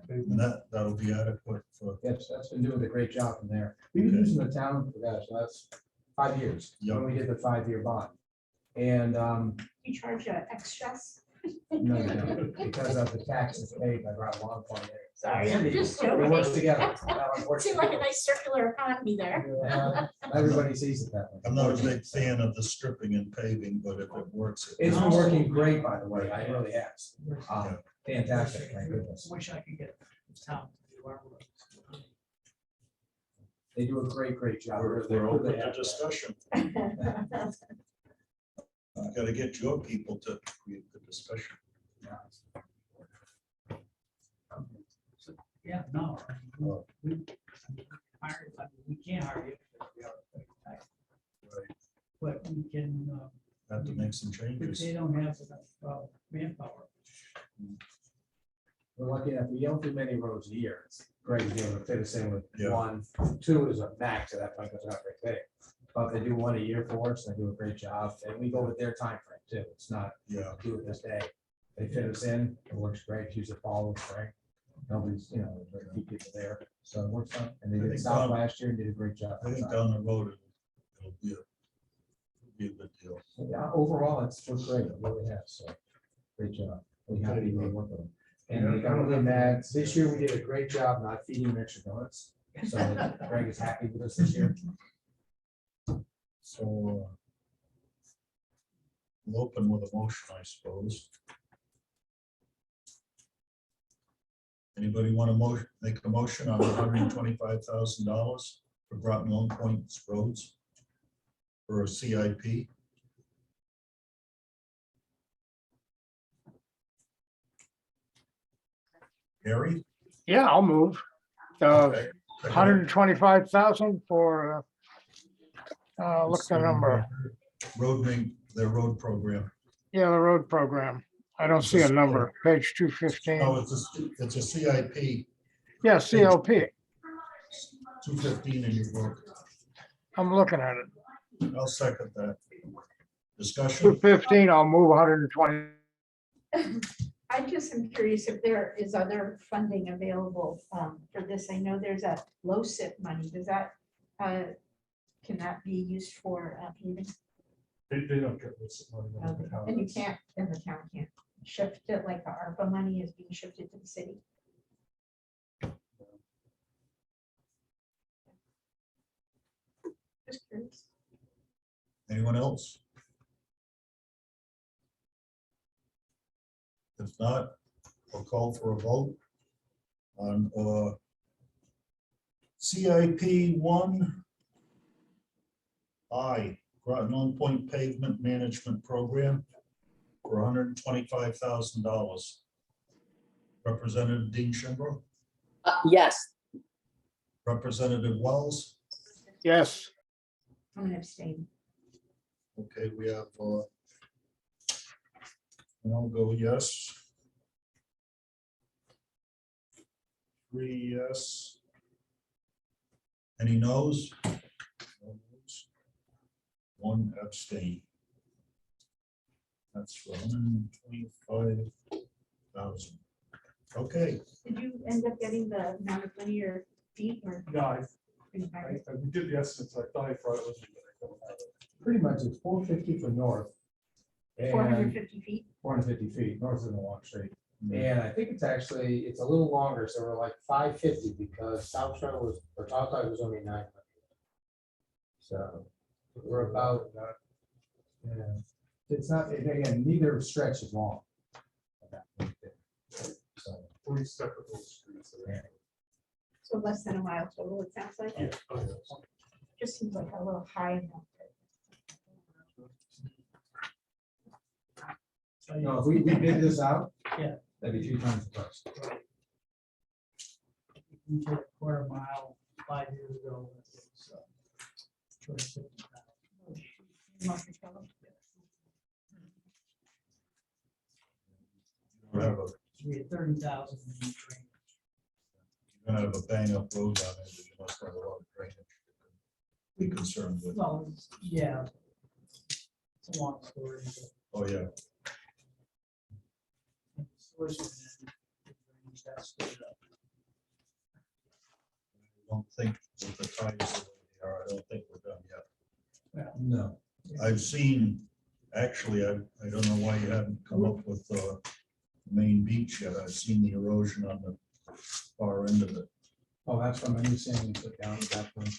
And that'll be adequate for, Yes, that's been doing a great job from there. We've been using the town for that, so that's 5 years, when we did the 5-year bond. And, You charge extras? no, you don't, because of the taxes paid by Groton Law Enforcement. Sorry, I'm just It works joking. together. That one works Seemed like a together. nice circular economy there. Yeah, everybody sees it that way. I'm not a big fan of the stripping and paving, but if it works. it It's been works. working great, by the way, I really has. Fantastic, thank goodness. Wish I could get the town to do our roads. They do a great job. We're They're open really to happy. discussion. You gotta get your people to create the discussion. Yeah, no. We we can't hire you. Right. But we can, Have to make some if changes. they don't have enough manpower. We're lucky enough, we don't do many roads a year. It's great to be able to fit us in with Yeah. 1, 2 is a max at that point, because it's not very big. But they do 1 a year for us, they do a great job, and we go with their time frame too. It's not Yeah, do it this day. They fit us in, it works great, use the fall, spring. Nobody's, there's a few people there, so it works out. And they I did think south down- last year and did a great job. I think down the road, it'll be a good deal. Yeah, overall, it's worked great, it really has, so, great job. We happy we work with them. And we got really mad, this year we did a great job not feeding them extra donuts, so Greg is happy with us this year. So we'll open with a motion, I suppose. Anybody want to make a motion on $125,000 for Groton Long Point roads for a CIP? Harry? Yeah, I'll move. Okay. 125,000 for, look the number. Their road program. Yeah, the road program. I don't see a number, page Oh, 215. it's a CIP, Yeah, CLP. 215 in your book. I'm looking at it. I'll second that. Discussion? 215, I'll move 120. I just am curious if there is other funding available for this. I know there's a low SIP money. Does that, can that be used for paving? They don't get this money. And you can't, and the town can't shift it like the ARPA money is being shifted to the city. Just curious. Anyone else? If not, I'll call for a vote on CIP 1I, Groton Long Point Pavement Management Program for $125,000. Representative Dean Schimbro, Yes. Representative Wells. Yes, I'm gonna abstain. Okay, we have, and I'll go yes. 3 yes. Any noes? No noes. 1 abstain. That's for 125,000. Okay, Did you end up getting the amount of linear feet or? No, we did the estimates, I thought I thought it was. But I don't have it. Pretty much it's 450 for north. And 450 feet? 450 feet, north of the Long Street. And I think it's actually, it's a little longer, so we're like 550 because South Shore was, or Taunton was only 900. So we're about, yeah, it's not, and again, neither stretch is long. So, 3 separate little streets. yeah. So less than a mile total, it sounds like. Yeah. Just seems like a little high. No, if we bid this out, Yeah. that'd be 3 times the price. We did a quarter mile 5 years ago. So, 250,000. You have a, We had 30,000 in drainage. you have a bang up road down there, you must have a lot of drainage. Be concerned with. Well, yeah. It's a long story. Oh, yeah. But source of it, drainage, that's good. I don't think with the ties the way they are, I don't think we're done yet. No. I've seen, actually, I don't know why you haven't come up with main beach yet. I've seen the erosion on the far end of it. Oh, that's from a new sand we put down at that point.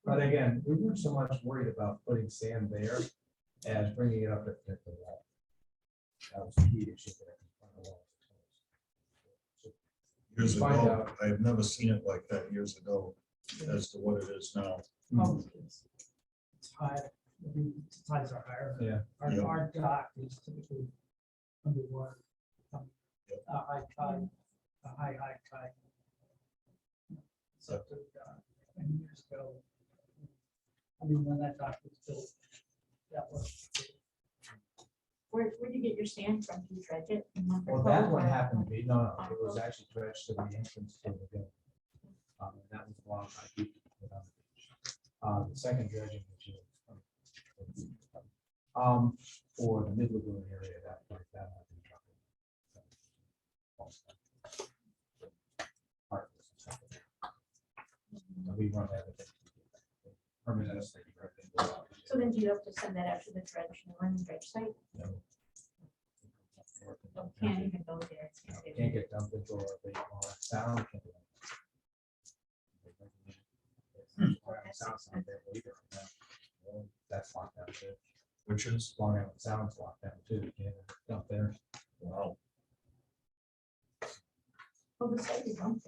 But again, we weren't so much worried about putting sand there as bringing it up at the wall. That was the key issue there. Years Find ago, out. I have never seen it like that years ago as to what it is now. Oh, it's high, I mean, tides are higher. Yeah. Yeah. Our dock is typically underwater. A high tide, a high tide. So, and years ago, I mean, when that dock was built, that was. Where did you get your sand from? Do you dredge it? Well, that one happened to be, no, it was actually dredged to the entrance to the building. And that was a long time. The second dredging, which is for the mid lagoon area, that might be part of this. We run that. So then do you have to send that out to the dredge, dredge site? No. Oh, can't even go there. It's gonna be- Can't get dumped into a sound. Sound's not there either. That's locked down too. Which is, Long Island Sound's locked down too. You can't dump there. wow. Oh, the site is open.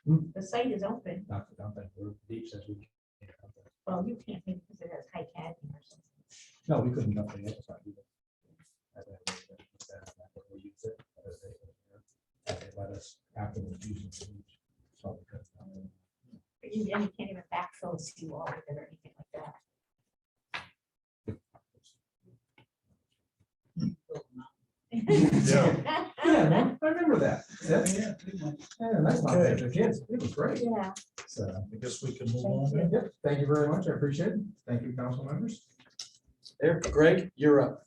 Hmm. The site is open. Not for dumping. We're deep says we can't dump there. Well, you can't make because it has high cadmium or something. No, we couldn't dump the other side either. We use it. They let us afterwards use it. So we couldn't dump it. But you can't even backfill a seawall with it or anything like that. Yeah. Yeah, man, I remember that. Yeah, that's not bad for kids. It was great. Yeah. So, I guess we can move on. yeah, thank you very much. I appreciate it. Thank you, council members. There, Greg, you're up.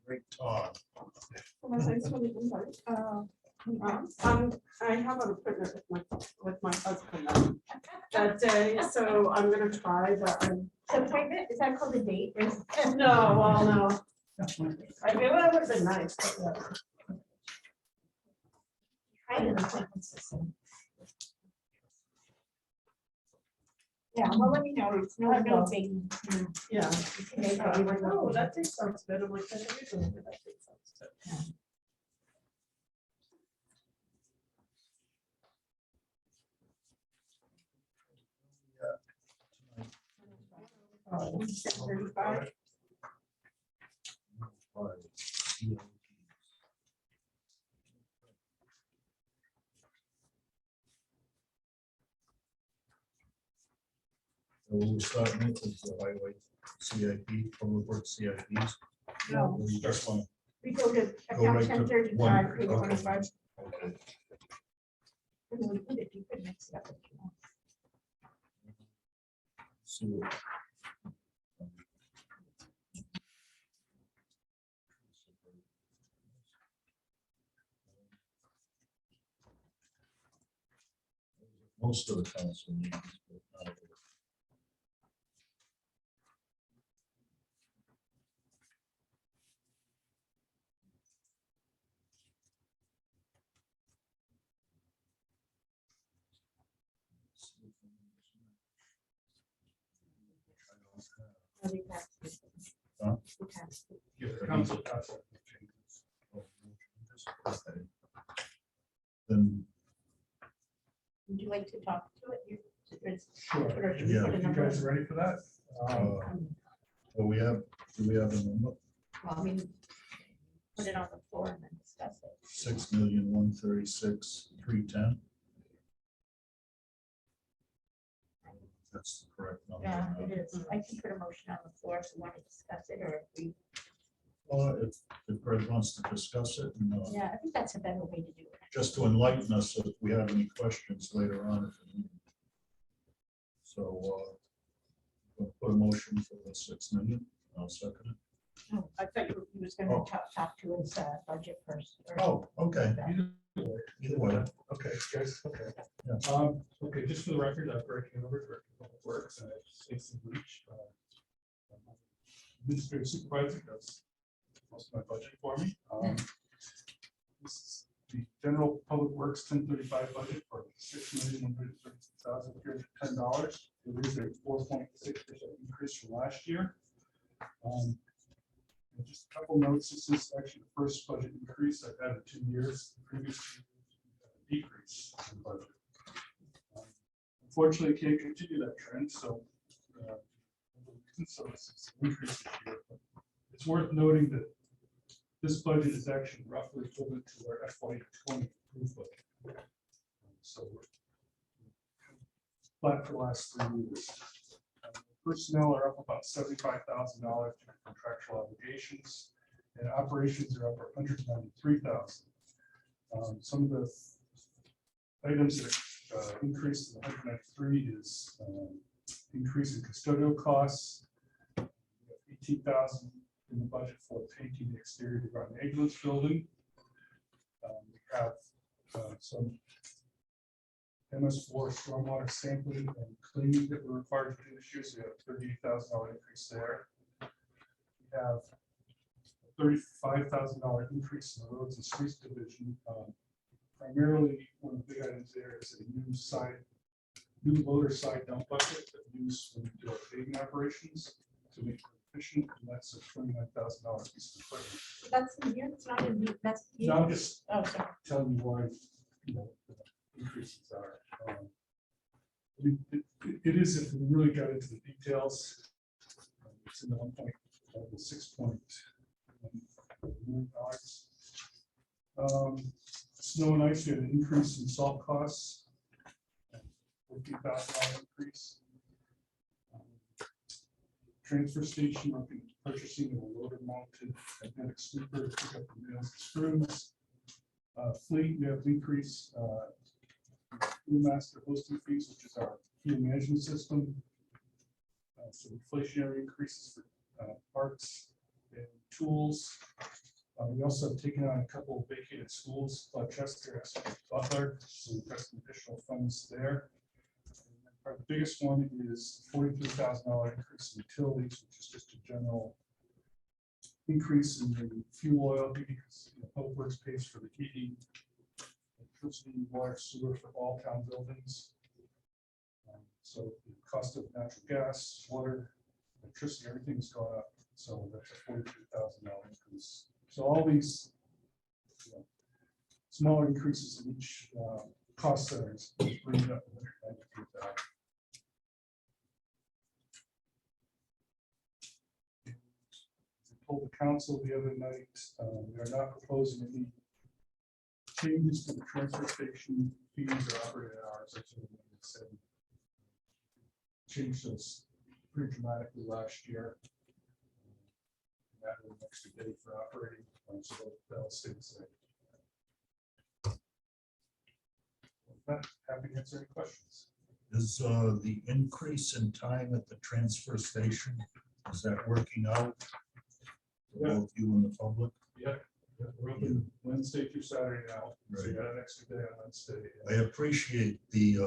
Great talk. I have an appointment with my husband that day, so I'm gonna try, but Appointment, is that called a date? Or is- no, well, no. I mean, that would have been nice, but yeah. Try an appointment system. Yeah, well, let me know. It's no big. Yeah. Maybe we would- Oh, that thing sounds good. I'm like, I think we can do that thing sounds good. Oh, 35. So we'll start with the highway CIP, public works CIPs. No. We just want, We go to Go account right to 1035, one, page okay. 25. okay. And then we put it, you could mix it up if you want. Sewer. most of the council meetings. But not every. Huh? Yeah, the council passed it. Okay. Then, Would you like to talk to it? Sure. Or should we Yeah. put a You number? guys ready for that? well, we have, do we have a number? Well, I mean, put it on the floor and then discuss it. 6,136,310. That's the correct number. Yeah, it is. I can put a motion on the floor if we want to discuss it, or if we, If Greg wants to discuss it, and, yeah, I think that's a better way to do it. just to enlighten us if we have any questions later on. So, we'll put a motion for the 6 million. I'll second it. Oh, I thought you was gonna talk to his budget first. or- Oh, okay. Either way, Okay, guys, okay. Yeah. Okay, just for the record, Greg Hanover, Director of Public Works, and I have Stacy Breach, Administrative Supervisor, does most of my budget for me. This is the general public works 1035 budget for $6,136,310. It is a 4.6% increase from last year. And just a couple notes, this is actually the first budget increase I've had in 2 years. The previous decrease in budget. Unfortunately, can't continue that trend, so this is an increase this year. But it's worth noting that this budget is actually roughly equivalent to our FY20 approved budget. So we're flat for the last 3 years. Personnel are up about $75,000 due to contractual obligations, and operations are up 193,000. Some of the items that increased in 193 is increase in custodial costs. We have 18,000 in the budget for painting the exterior of the Groton ambulance building. We have some MS4 stormwater sampling and cleaning that we're required to do this year, so we have a $38,000 increase there. We have a $35,000 increase in the roads and streets division. Primarily, one of the big items there is a new loader side dump bucket that we use when we do our paving operations to make it efficient, and that's a $29,000 piece of equipment. That's in here, it's not in here, that's. So I'm just Oh, sorry. telling you why, the increases are. It is, if we really got into the details, it's in the 1.6 million dollars. Snow and ice, we had an increase in salt costs, $14,000 increase. Transfer station, we're purchasing a loader mounted magnetic sweeper to pick up the nails and screws. Fleet, we have increase fuel master hosting fees, which is our fuel management system. So inflationary increases for parts and tools. We also have taken on a couple of vacated schools, Chester, Butler, so we've got some additional funds there. The biggest one is $43,000 increase in utilities, which is just a general increase in the fuel oil, because Public Works pays for the heating, electricity, water, sewer for all town buildings. So the cost of natural gas, water, electricity, everything's gone up. So that's a $43,000 increase. So all these smaller increases in each cost centers bring it up to $193,000. Told the council the other night, we are not proposing any changes to the transfer station fees or operating hours. That's what we said. Changed those pretty dramatically last year. That was an extra day for operating, so that'll stay the same. With that, happy to answer any questions. Is the increase in time at the transfer station, is that working out? For both you and the public? Yeah, We're open Wednesday through Saturday now, so you got an extra day on Wednesday. I appreciate the,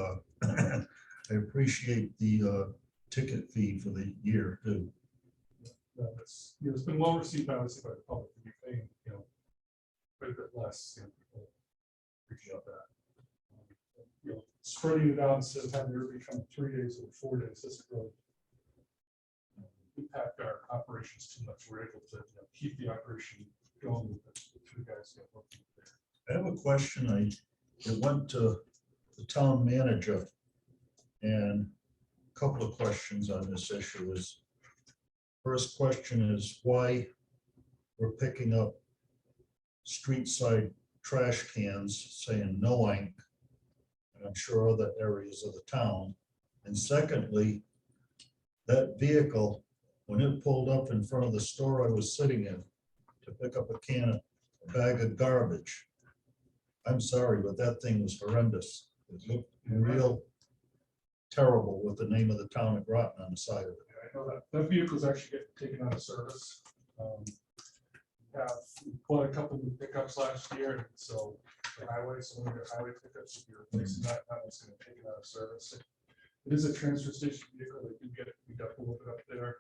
I appreciate the ticket fee for the year too. It's, you know, it's been well received, obviously, by the public. You're paying, you know, quite a bit less, you know, people appreciate that. You know, spreading it out instead of having everybody come 3 days or 4 days, doesn't really impact our operations too much. We're able to, you know, keep the operation going with the three guys that work there. I have a question. It went to the town manager. And a couple of questions on this issue is, first question is why we're picking up street side trash cans saying no ink. And I'm sure other areas of the town. And secondly, that vehicle, when it pulled up in front of the store I was sitting in to pick up a bag of garbage, I'm sorry, but that thing was horrendous. It looked real terrible with the name of the town of Groton on the side of it. I know that vehicle's actually getting taken out of service. We have bought a couple of pickups last year, and so the highway, some of your highway pickups will be replacing that. That one's going to take it out of service. It is a transfer station vehicle. They do get it beat up a little bit up there.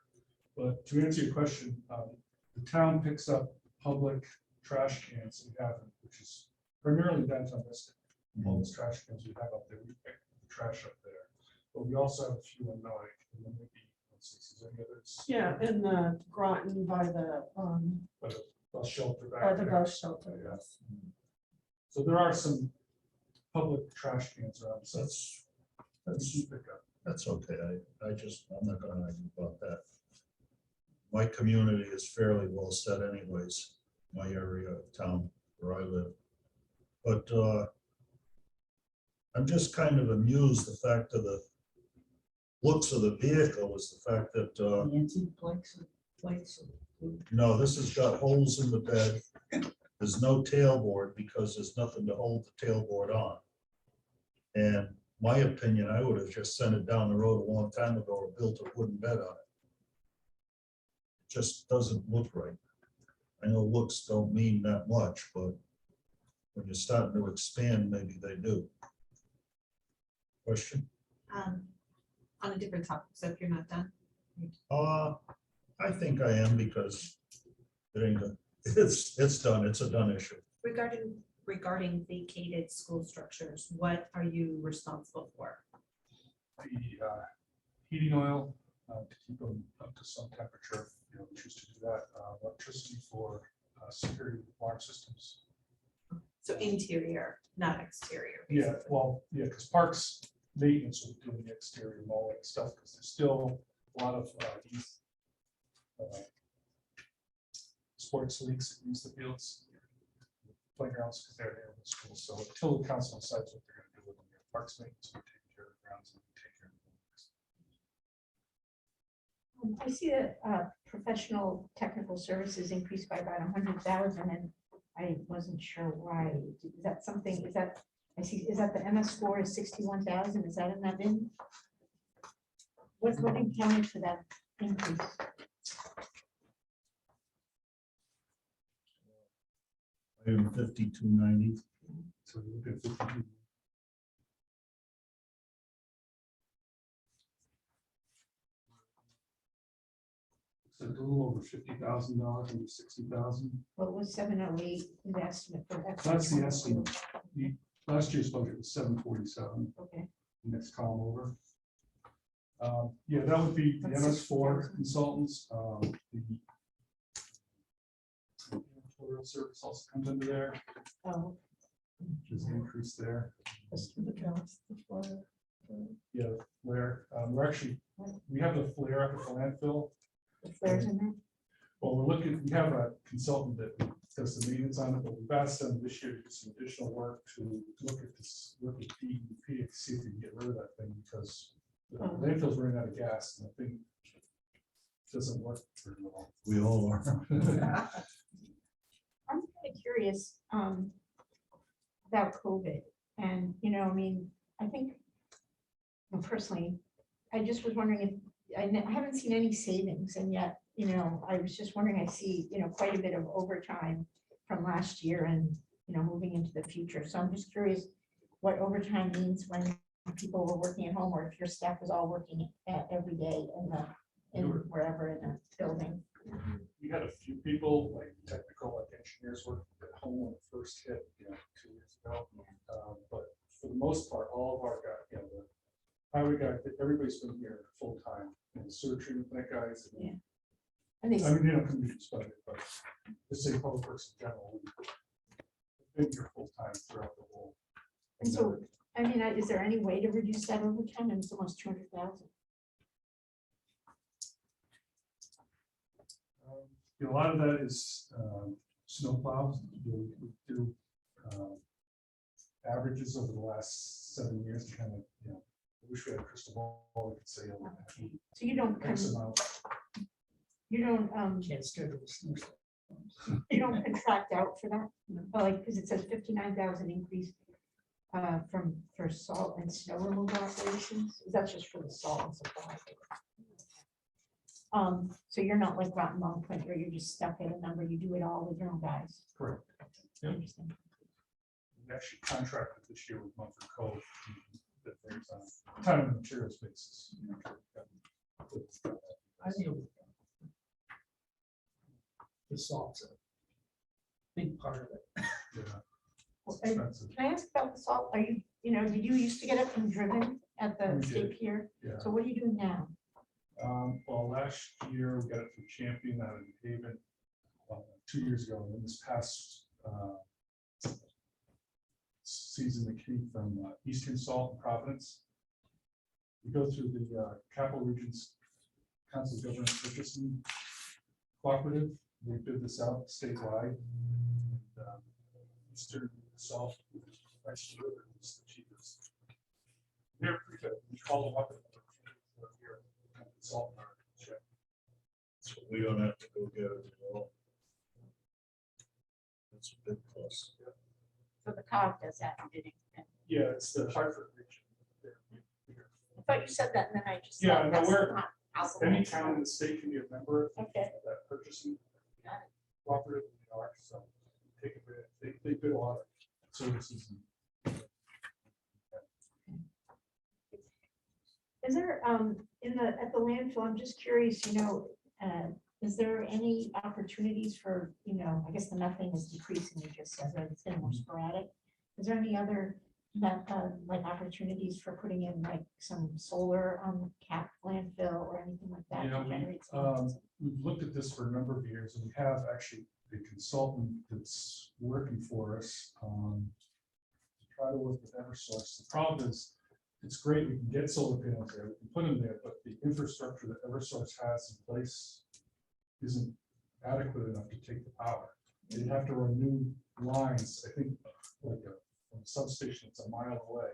But to answer your question, the town picks up public trash cans we have, which is primarily downtown Mystic. All those trash cans we have up there, we pick the trash up there. But we also have a few in Nottingham, and then maybe, let's see, is there any others? Yeah, in the Groton by the Bus shelter back by the there. bus shelter, Yeah. yes. So there are some public trash cans around, so That's you pick up. That's okay. I'm not gonna argue about that. My community is fairly well set anyways, my area of town where I live. But I'm just kind of amused the fact of the looks of the vehicle is the fact that, no, this has got holes in the bed. There's no tailboard because there's nothing to hold the tailboard on. And my opinion, I would have just sent it down the road a long time ago or built a wooden bed on it. It just doesn't look right. I know looks don't mean that much, but when you're starting to expand, maybe they do. Question? On a different topic, so if you're not done. I think I am because it ain't good. It's done. It's a done issue. Regarding vacated school structures, what are you responsible for? The heating oil to keep them up to some temperature, you know, we choose to do that. Electricity for security alarm systems. So interior, not exterior. Yeah, basically. well, yeah, because parks maintenance will do the exterior and all that stuff, because there's still a lot of youth sports leagues that use the fields, playgrounds, because they're there in the school. So until the council decides what they're going to do with them, parks maintenance will take care of the grounds and take care of the I see that professional technical services increased by about 100,000, and I wasn't sure why. Is that something, is that, I see, is that the MS score is 61,000? Is that in that bin? What accounted for that increase? Item 5290. So we look at 52. So a little over $50,000, maybe 60,000. What was 708 in the estimate for that? That's the estimate. The last year's budget was 747. Okay. Next column over. Yeah, that would be the That's MS4 consultants. The janitorial service also comes into there, Oh, which is an increase there. just the counts, the floor. Yeah, flare. We're actually, we have the flare up at the landfill. The flares in there? Well, we're looking, we have a consultant that does the maintenance on it, but we've asked them this year to do some additional work to look at this, look at PEP, to see if we can get rid of that thing, because the landfill's running out of gas, and I think it doesn't work very well. We all are. I'm kind of curious about COVID, and, you know, I mean, I think, well, personally, I just was wondering if, I haven't seen any savings, and yet, you know, I was just wondering, I see, you know, quite a bit of overtime from last year and, moving into the future. So I'm just curious what overtime means when people were working at home, or if your staff was all working every day in wherever in the building. We had a few people, like technical, like engineers working at home when it first hit, 2 years ago. But for the most part, all of our guys, the highway guy, everybody's been here full time, and the sewer treatment plant guys. Yeah. And they, I mean, commute, but the same public works in general. We've been here full time throughout the whole. and so, I mean, is there any way to reduce that overtime? And it's almost 200,000. A lot of that is snow plows. We do averages over the last 7 years to kind of, I wish we had a crystal ball, we could say, So you don't, X amount. Can't schedule snowstorms. you don't contract out for that? Well, like, because it says 59,000 increase for salt and snow removal operations. That's just for the salt and supply. So you're not like Groton Long Point where you're just stuck at a number, you do it all with your own guys. Correct. Yep. Interesting. We actually contracted this year with Mumford Cove. That there's a time and materials basis. I think the salt's a big part of it. Yeah, Well, it's expensive. Can I ask about the salt? Are you, did you used to get it from Driven at the We state did. pier? Yeah. So what are you doing now? Well, last year we got it from Champion out of New Haven. 2 years ago, and this past season that came from Eastern Salt in Providence. We go through the Capital Regions Council of Government Purchasing Cooperative. We bid this out statewide. And, Eastern Salt is the cheapest. They're pretty good. We call them up. Salt. So we don't have to go get it at all. That's a big plus. So the COG does that. Didn't it? Yeah, it's the Hartford region. I thought you said that and then I just. Yeah, thought no, that's we're- not possible. Any town in the state can be a member of Okay. that purchasing cooperative. So take it, they bid a lot of services. Is there, at the landfill, I'm just curious, is there any opportunities for, I guess the methane is decreasing, you just said, that it's been more sporadic. Is there any other, like opportunities for putting in like some solar on the cap landfill or anything like that? to generate some- We've looked at this for a number of years, and we have actually a consultant that's working for us to try to work with Eversource. The problem is, it's great, we can get solar panels there, we can put them there, but the infrastructure that Eversource has in place isn't adequate enough to take the power. They'd have to run new lines, I think, like from a substation that's a mile away,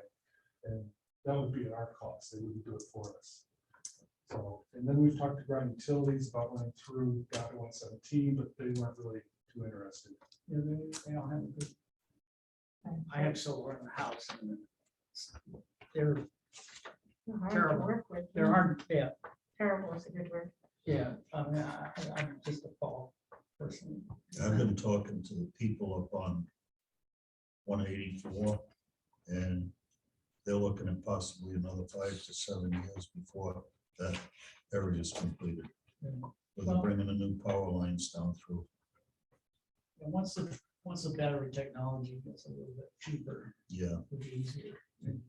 and that would be at our cost, they wouldn't do it for us. So, and then we've talked to Ground Utilities about running through down to 117, but they weren't really too interested. Yeah, they don't have a good. I have solar in the house and they're Hard to terrible. work with. They're hard, yeah, Terrible is a good word. yeah. I mean, I'm just a fall person. I've been talking to the people up on 184, and they're looking at possibly another 5 to 7 years before that area is completed. Yeah. Where they're bringing the new power lines down through. And once the battery technology gets a little bit cheaper, Yeah. it'll be easier. And,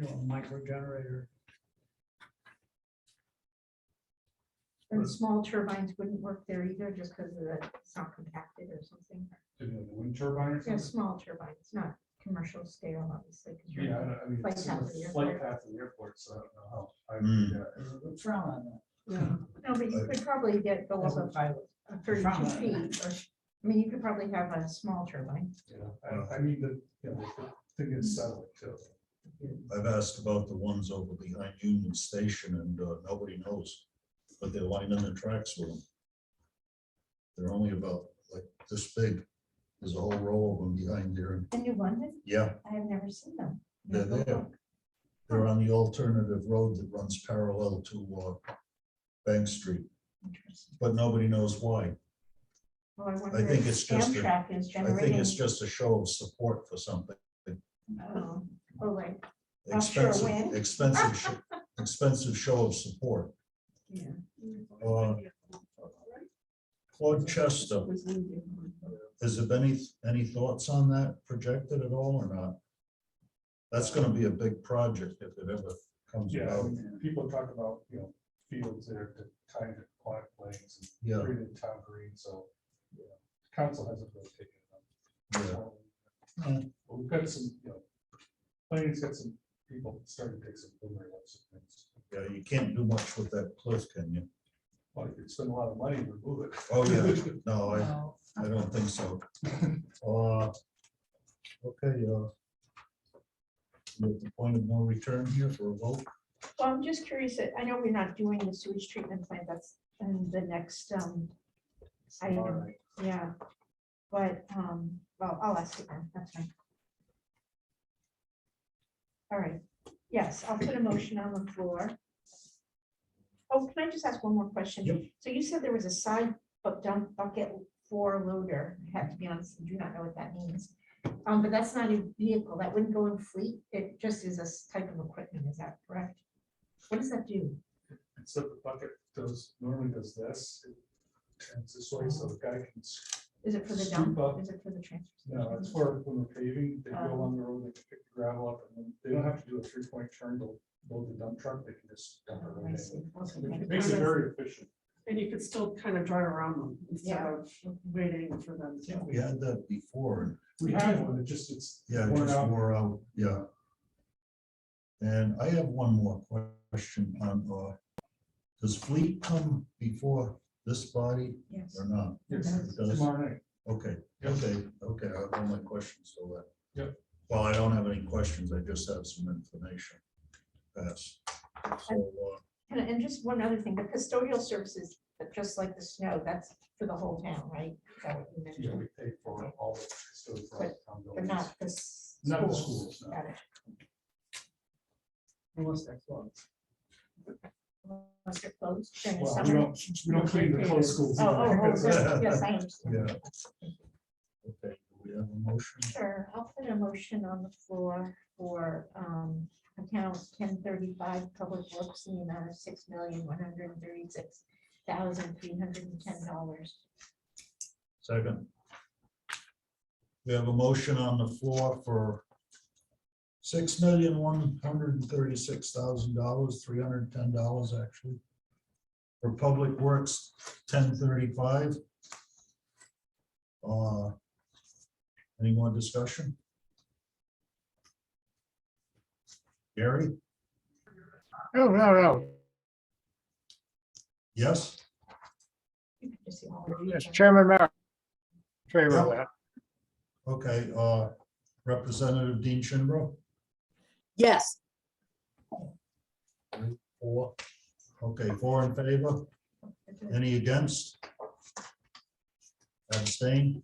a micro generator. And small turbines wouldn't work there either, just because it's not compacted or something. The wind turbine or Yeah, something? small turbines, not commercial scale, obviously. 'cause you're- Yeah, I mean, Flight it's in path of the the flight airport. path of the airport, so I don't know how. There's a good frown on that. Yeah. No, but you could probably go As a above pilot. 32 Frown on that. feet. I mean, you could probably have a small turbine. I mean, the thing is satellite too. I've asked about the ones over behind Union Station, and nobody knows, but they're lining the tracks with them. They're only about like this big. There's a whole row of them behind there. And In New London, yeah, I have never seen them. they're there. They're on the alternative road that runs parallel to Bank Street, but nobody knows why. Well, I I wonder think if it's just, Amtrak is I generating. think it's just a show of support for something. Oh, like, offshore Expensive, wind. expensive show of support. Yeah. Claude Chester, has there been any thoughts on that projected at all or not? That's gonna be a big project if it ever comes Yeah, about. people talk about, fields there to tie into quiet plains and Yeah. create a town green, so. Council hasn't really taken it up. Yeah. But we've got some, plains got some people starting to take some preliminary looks at things. Yeah, you can't do much with that cliff, can you? Well, you could spend a lot of money to remove it. Oh, yeah, no, I don't think so. Okay, we're at the point of no return here for a vote. Well, I'm just curious, I know we're not doing the sewage treatment plant, that's in the next, item, yeah. But, well, I'll ask it then, that's fine. All right, yes, I'll put a motion on the floor. Oh, can I just ask one more question? Yep. So you said there was a side dump bucket for loader, I have to be honest, I do not know what that means. But that's not a vehicle, that wouldn't go in fleet, it just is a type of equipment, is that correct? What does that do? So the bucket normally does this. It turns this way so the guy can. Is it for the Scoop dump? up. Is it for the transfer? No, it's for when we're paving, they go Oh. along the road, they can pick the gravel up, and then they don't have to do a 3-point turn to load the dump truck, they can just dump it Oh, right I see. in. Okay. It makes it very efficient. And you could still kind of drive around them instead Yeah. of waiting for them. Yeah, we had that before. And We had one, it's. yeah, it worn just out. wore out, yeah. And I have one more question on, does fleet come before this body Yes. or not? Yes, It does? tomorrow night. Okay, okay, I have all my questions still there. Yep. Well, I don't have any questions, I just have some information. Pass. So, And just one other thing, the custodial services, just like the snow, that's for the whole town, right? Is that what you Yeah, mentioned? we pay for all the. custody for all the town But buildings. not the Not the schools. schools, no. Got it. Unless they're closed. Unless they're closed during the Well, summer. we don't clean the closed schools. Oh, either. good. Yes, I understand. yeah. Okay, do we have a motion? Sure, I'll put a motion on the floor for account 1035 public works in the amount of $6,136,310. Second. We have a motion on the floor for $6,136,000, $310 actually. For Public Works, 1035. Any more discussion? Gary? No. Yes? You can just see all of Yes, these. Chairman Mara. Favor of that. Okay, Representative Dean Shinbro? yes, 4. Okay, 4 in favor. Any against? Abstain?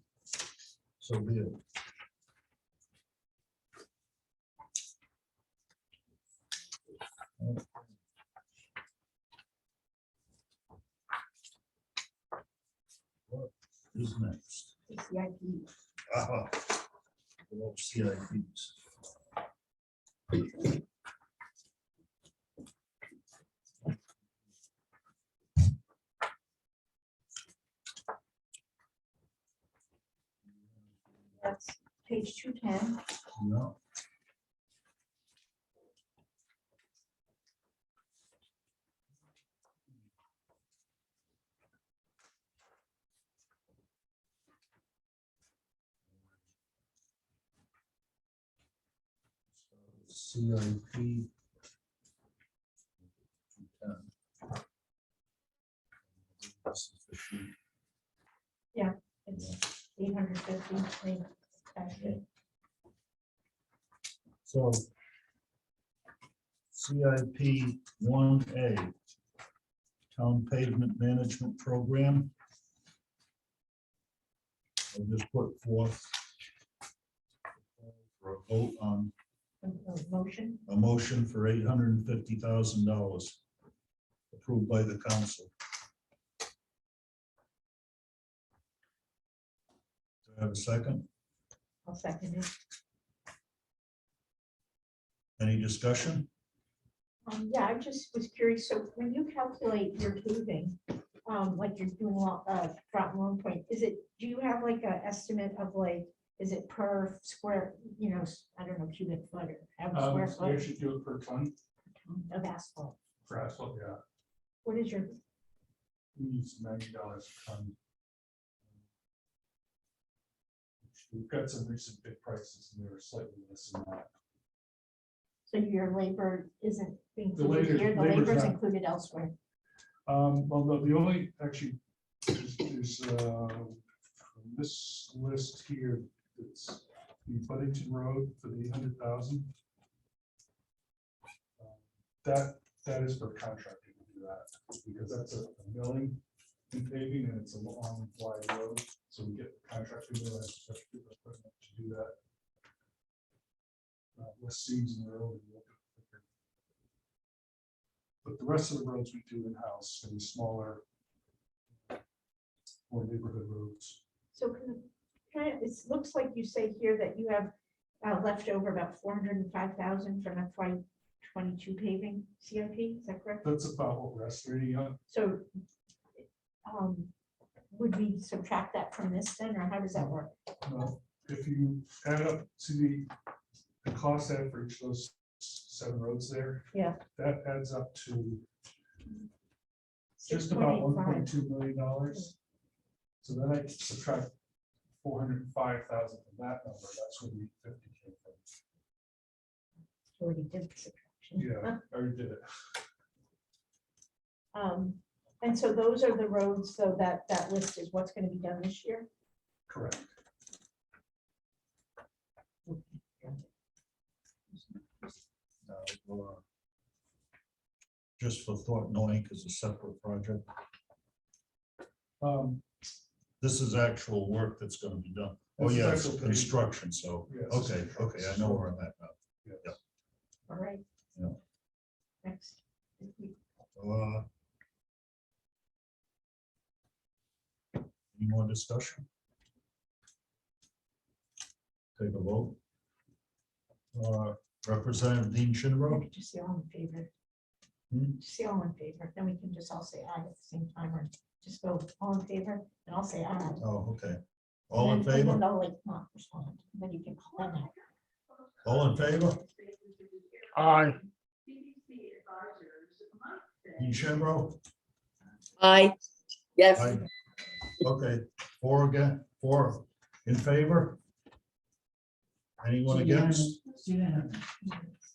So be it. What is next? CIP. Well, CIPs. That's page 210. No. CIP. This is the sheet. It's 850. So CIP 1A, Town Pavement Management Program. I'll just put forth for a vote on Motion. a motion for $850,000 approved by the council. Have a second? I'll second it. Any discussion? Yeah, I just was curious, so when you calculate your paving, like you're doing Groton Long Point, do you have like an estimate of like, is it per square, I don't know, cubic foot or square You foot actually do it per ton of asphalt? for asphalt, yeah. What is your, We use $90 a ton. We've got some recent bid prices and they're slightly less than that. so your labor isn't The included here, the labor's labor's not- included elsewhere? Well, the only, actually, is from this list here, it's the Buddington Road for the 800,000. That is for contracting to do that, because that's a milling and paving, and it's a long, wide road, so we get contracting to do that. Less seams in the road. And we'll get it quicker. But the rest of the roads we do in-house, and smaller, more neighborhood roads. So it looks like you say here that you have left over about 405,000 from FY 22 paving CIP, is that correct? That's about what we're estimating on. So would we subtract that from this then, or how does that work? If you add up to the cost add for each of those 7 roads there. Yeah. That adds up to just about $1.2 million. So then I subtract 405,000 from that number, that's where the 50 came from. Already did the subtraction. Yeah, I already did it. And so those are the roads, so that list is what's going to be done this year? Correct. Just for Thornton Lake is a separate project. This is actual work that's gonna be done. Oh, This is yeah, actual construction, so, Yes. okay, I know where I'm at now. Yeah. All right. Yeah. Next. Any more discussion? Take a vote. Representative Dean Shinrow, Just say all in favor. Hmm? Just say all in favor, then we can just all say aye at the same time, or just go all in favor, and I'll say aye. oh, okay. All in And then favor? they'll like not respond, then you can call them out. All in favor? Aye. Dean Shinrow? Aye. Yes. Aye. Okay, 4 again, 4 in favor? Anyone against?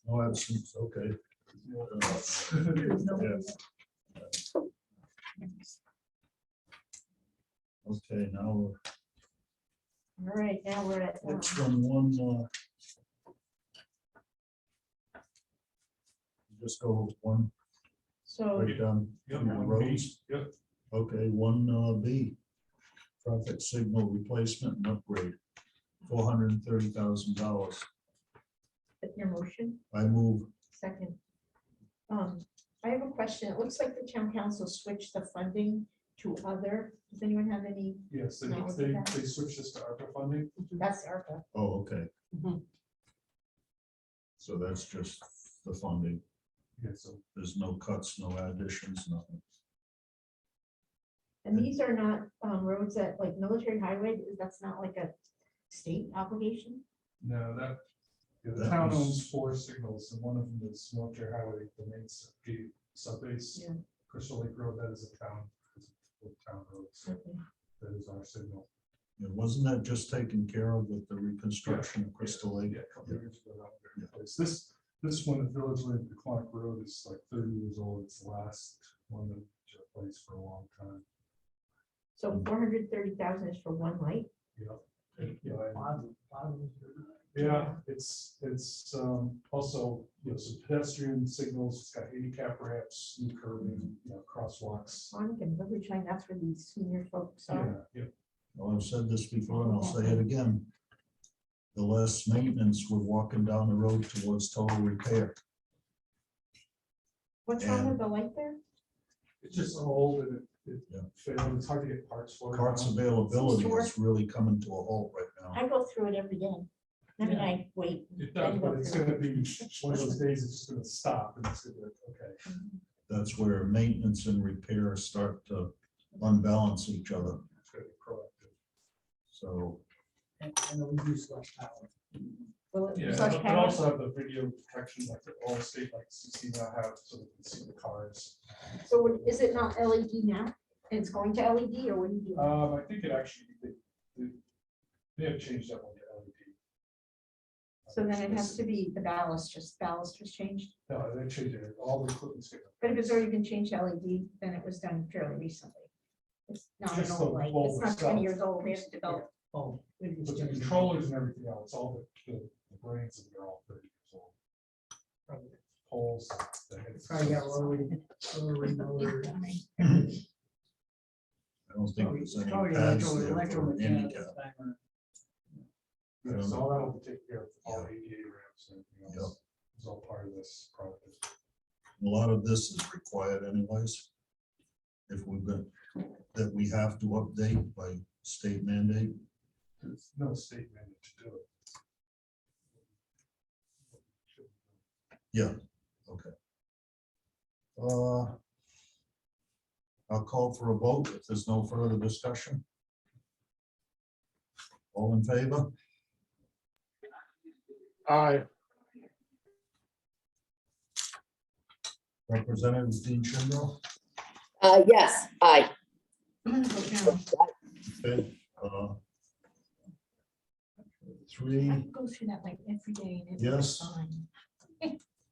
No absence, okay. Yeah. Okay, now All right, now we're at, next one, just go one so right down Yep, through the roads. Yep. Okay, 1B, traffic signal replacement and upgrade, $430,000. your motion, I move. second. I have a question, it looks like the town council switched the funding to other, does anyone have any, Yes, they No, okay. switched this to ARPA funding. that's ARPA. Oh, okay. Mhm. So that's just the funding. Yeah, so There's no cuts, no additions, nothing. And these are not roads that, like military highway, that's not like a state obligation? no, the That town was- owns 4 signals, and one of them is Military Highway, the main subbase. Yeah. Crystal Lake Road, that is a town roads, Okay. that is our signal. Yeah, wasn't that just taken care of with the reconstruction of Crystal Lake? Yeah, a couple of years ago, that was very nice. This one, the Village Lane, the Clark Road is like 30 years old, it's the last one that was replaced for a long time. So 430,000 is for one light? Yeah. Yeah, it's also, some pedestrian signals, it's got handicap ramps, new curbing, crosswalks. On the village line, that's where these senior folks Yeah, are. yeah. Well, I've said this before and I'll say it again. The less maintenance, we're walking down the road towards total repair. What's wrong with the light there? It's just old and failed, it's hard to get parts for. it Parts now. availability is really coming to a halt right now. I go through it every day. I mean, I wait. It does, but it's gonna be one of those days, it's just gonna stop and it's gonna be like, okay. That's where maintenance and repair start to unbalance each other. It's gonna be proactive. So, And we use less power. Will it Yeah, use less but power? also have the video protection like all state like CC now have, so they can see the cars. So is it not LED now? It's going to LED or what do you do? I think it actually, they have changed that one to LED. So then it has to be the ballast was changed. No, they changed it, all the equipment's getting. But if it's already been changed to LED, then it was done fairly recently. It's not an Just the old light. bulb It's not itself. 20 years old. They have developed. Oh, but the controllers and everything else, all the brains, and they're all 30 years old. Probably the poles. the heads. Probably got rotary motor. I don't think there's any Probably pads electro- there for electromechanical handicap. timer. Yeah, so all that'll take care of all ADA ramps and everything else. It's all part of this project. A lot of this is required anyways. If we've got, that we have to update by state mandate. There's no state mandate to do it. Yeah, okay. I'll call for a vote if there's no further discussion. All in favor? Aye. Representative Dean Shingo? Yes, aye. I'm gonna go down. Okay. Three, I go through that like every day. And Yes. fine.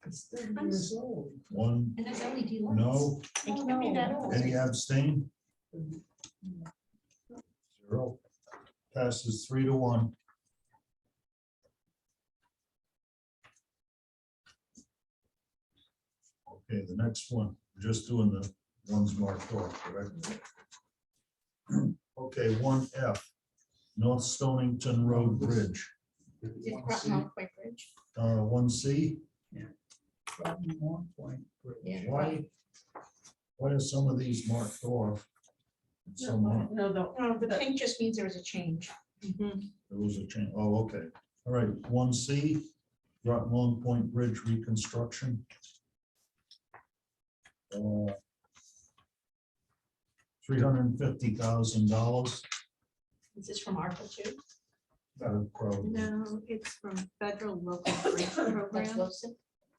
It's 30 years old. one, And there's LED lights. no, It can't be that old. any abstain? Zero. Passes 3-1. Okay, the next one, we're just doing the ones marked off, correct? Okay, 1F, North Stonington Road Bridge, It's Groton Point Bridge. 1C. Yeah. Why are some of these marked off? And some aren't? No, No, the pink just means there was a change. There was a change, oh, okay, all right, 1C, Groton Point Bridge reconstruction. $350,000. Is this from ARPA too? Probably No, it's from federal local grant That's program. Wilson.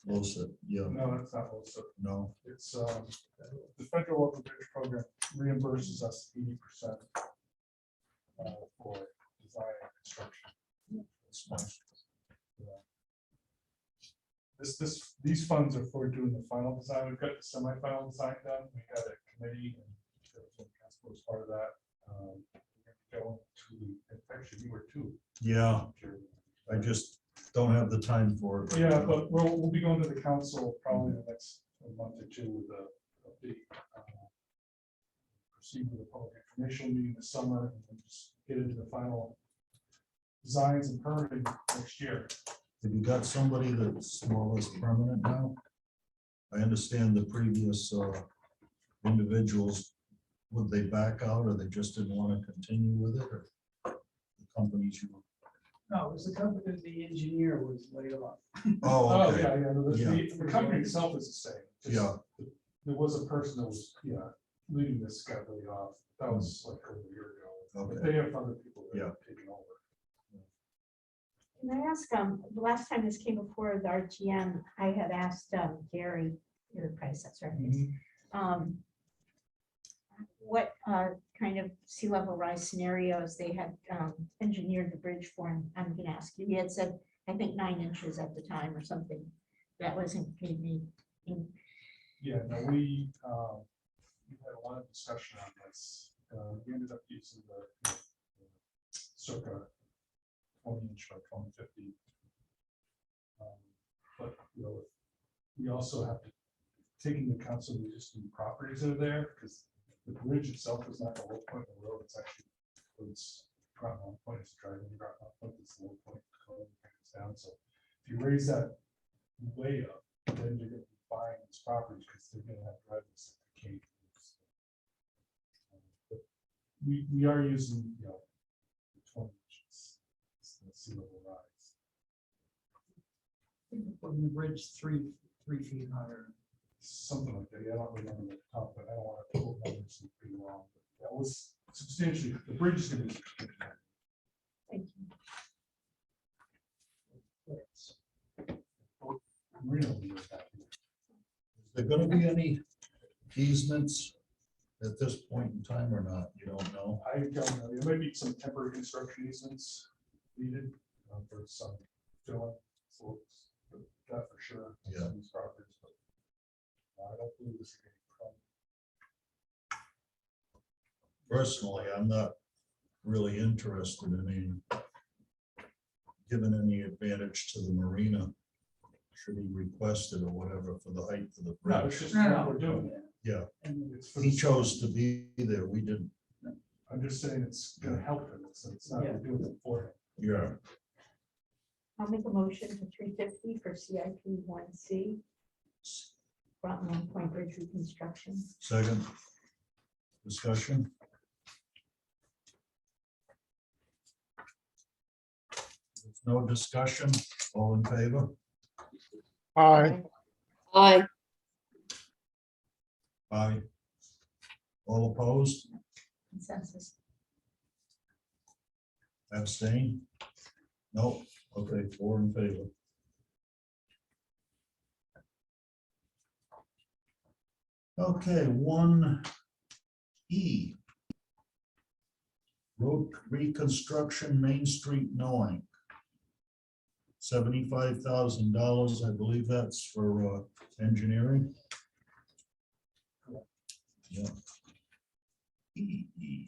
close it, yeah, No, that's not also, no, it's, the federal local bridge program reimburses us 80% for design and construction. it's nice. These funds are for doing the final design. We've got the semi-final design done. We had a committee and council was part of that. We're going to, actually, you were too. Yeah, I just don't have the time for it. Yeah, but we'll be going to the council probably in the next month or two with a big proceed with a public information meeting this summer and then just get into the final designs and permitting next year. Have you got somebody that's more or less permanent now? I understand the previous individuals, would they back out or they just didn't want to continue with it, or the companies you? No, it was the company, the engineer was laid off. Oh, Oh, okay, yeah, Yeah. the company itself is the same. Just yeah, There was a person that was, leading this got laid off. That was like over a year ago. But Okay. they have other people that Yeah. are taking over. Can I ask, the last time this came before the RTM, I had asked Gary, your predecessor, I think, what kind of sea level rise scenarios they had engineered the bridge for, and I'm gonna ask you, he had said, I think 9 inches at the time or something. That wasn't gave me. Yeah, no, we had a lot of discussion on this. We ended up using the circa 20-inch by 2050. But we also have to take into account some of the existing properties that are there, because the bridge itself is not the low point of the road. It's actually, it's Groton Point, it's driving Groton Point, it's the low point. It's down. So if you raise that way up, then you're going to be buying these properties because they're going to have driveways that they can't use. we are using, 20 inches. It's the sea level rise. Putting the bridge 3 feet higher. Something like that. Yeah, I don't remember the top, but I don't want to quote numbers and be wrong. But that was substantially, the bridge is going to be. Thank you. Marina will be happy. Is there gonna be any easements at this point in time or not? You don't know? I don't know, there might be some temporary construction easements needed for some filling slopes, but that for sure. on Yeah. some of these properties, but I don't believe this is any problem. Personally, I'm not really interested in giving any advantage to the marina. Should he request it or whatever for the height of the No, it's bridge. just what we're doing. Yeah, It's for he the- chose to be there. We didn't. I'm just saying it's gonna help him, it's not we're doing it for him. Yeah. I'll make a motion for 350 for CIP 1C. Groton Long Point Bridge reconstruction. Second. Discussion. There's no discussion. All in favor? Aye. Aye. Aye. All opposed? Consensus. Abstain? No. Okay, 4 in favor. Okay, 1E. Road reconstruction, Main Street knowing. $75,000, I believe that's for engineering. Yeah. E.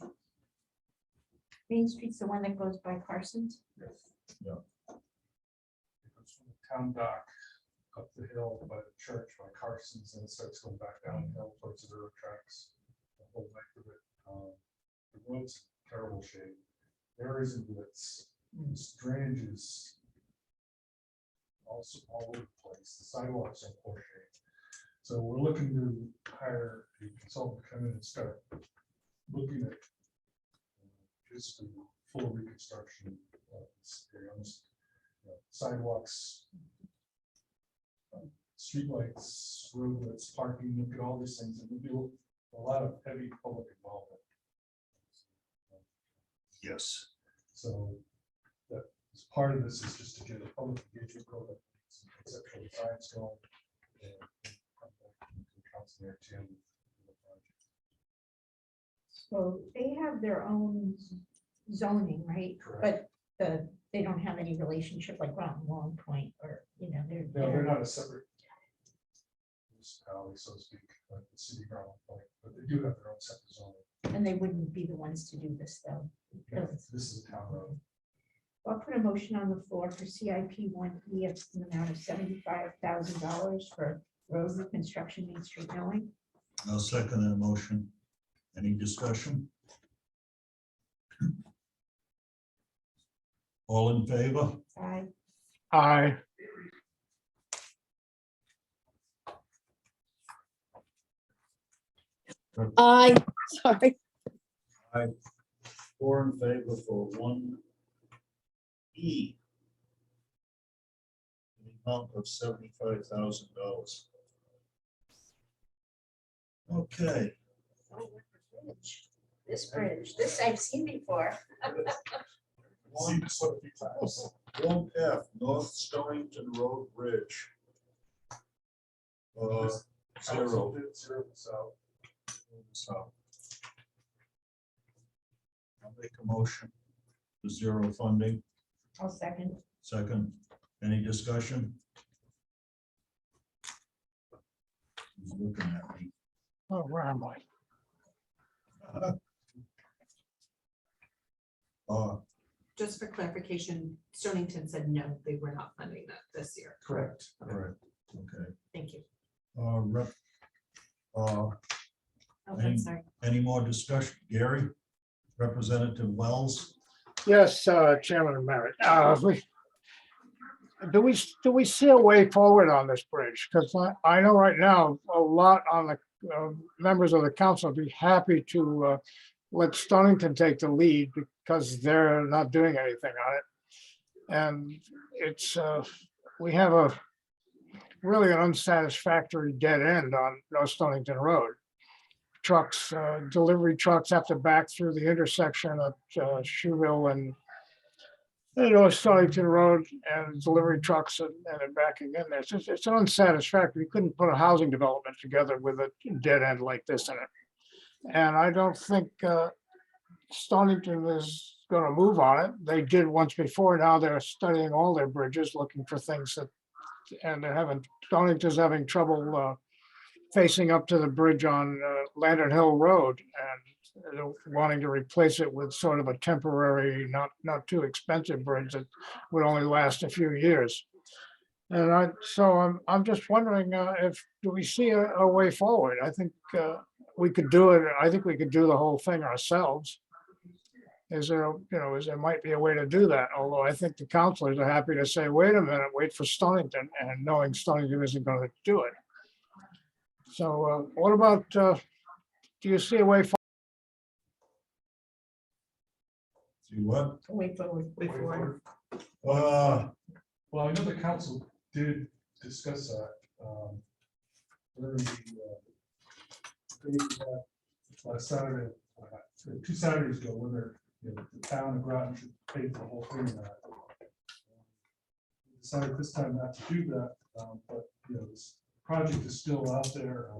Main Street's the one that goes by Carson's. Yes. Yeah. It goes from the town dock up the hill by the church, by Carson's, and it starts going back downhill towards the railroad tracks. The whole length of it. The road's in terrible shape. There isn't what's drainage is also all over the place. The sidewalks are in poor shape. So we're looking to hire a consultant to come in and start looking at just the full reconstruction of this area. Sidewalks, streetlights, roadlets, parking, look at all these things, and we do a lot of heavy public involvement. Yes. So that as part of this is just to get a public engagement program, some conceptual designs going. And come back to Council RTM. So they have their own zoning, right? Correct. But they don't have any relationship like Groton Long Point or, they're. No, they're not a separate municipality, so to speak, like the city of Groton Point, but they do have their own separate zoning. And they wouldn't be the ones to do this though. This is a town road. I'll put a motion on the floor for CIP 1E of an amount of $75,000 for road reconstruction Main Street knowing. I'll second that motion. Any discussion? All in favor? Aye. Aye. Aye. Sorry. 4 in favor for 1E. The amount of $75,000. Okay. This bridge, this I've seen before. See this one a few times. 1F, North Stonington Road Bridge. Zero. Zero, so. So. I'll make a motion to zero funding. I'll second. Second, any discussion? He's looking at me. Oh, where am I? Just for clarification, Stonington said no, they were not funding that this year. Correct. Correct, okay. Thank you. Rep, Oh, Any- I'm sorry. any more discussion? Gary, Representative Wells? Yes, Chairman Merritt. Do we see a way forward on this bridge? Because I know right now, a lot on the members of the council would be happy to let Stonington take the lead because they're not doing anything on it. And it's, we have a really an unsatisfactory dead end on North Stonington Road. Trucks, delivery trucks have to back through the intersection at Shoeville and North Stonington Road, and delivery trucks and then backing in there. It's an unsatisfactory. You couldn't put a housing development together with a dead end like this in it. And I don't think Stonington is going to move on it. They did once before. Now they're studying all their bridges, looking for things that, and they're having, Stonington's having trouble facing up to the bridge on Lantern Hill Road and wanting to replace it with sort of a temporary, not too expensive bridge that would only last a few years. And I'm just wondering do we see a way forward? I think we could do it. I think we could do the whole thing ourselves. There might be a way to do that, although I think the councilors are happy to say, wait a minute, wait for Stonington, and knowing Stonington isn't going to do it. So what about, do you see a way forward? See what? Wait for. Well, I know the council did discuss that. During the last Saturday, 2 Saturdays ago, whether the town of Groton should pay for the whole thing. We decided this time not to do that, but this project is still out there.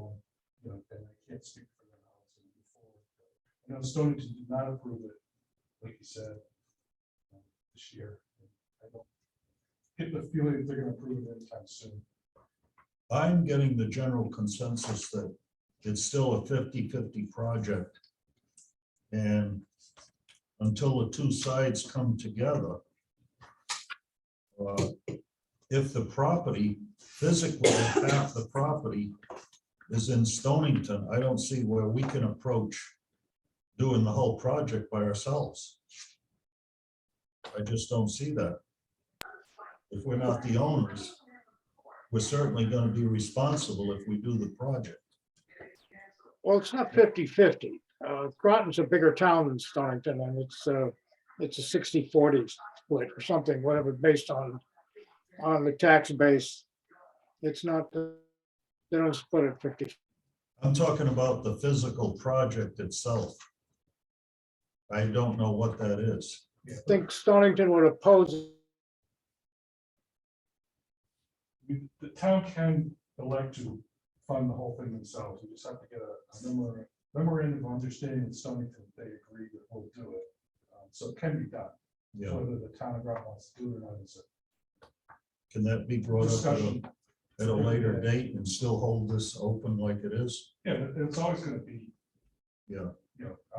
And I can't speak for them how it's going to move forward. I know Stonington did not approve it, like you said, this year. I don't get the feeling that they're going to approve it anytime soon. I'm getting the general consensus that it's still a 50-50 project. And until the two sides come together, if the property, physically half the property is in Stonington, I don't see where we can approach doing the whole project by ourselves. I just don't see that. If we're not the owners, we're certainly going to be responsible if we do the project. Well, it's not 50-50. Groton's a bigger town than Stonington, and it's a 60-40 split or something, whatever, based on the tax base. It's not, they don't split it 50. I'm talking about the physical project itself. I don't know what that is. I think Stonington would oppose it. The town can elect to fund the whole thing themselves. We just have to get a memorandum of understanding in Stonington. They agree that we'll do it. So it can be done. Yeah. Whether the town of Groton wants to do it or not is Can that be brought up discussion. at a later date and still hold this open like it is? Yeah, it's always going to be, Yeah.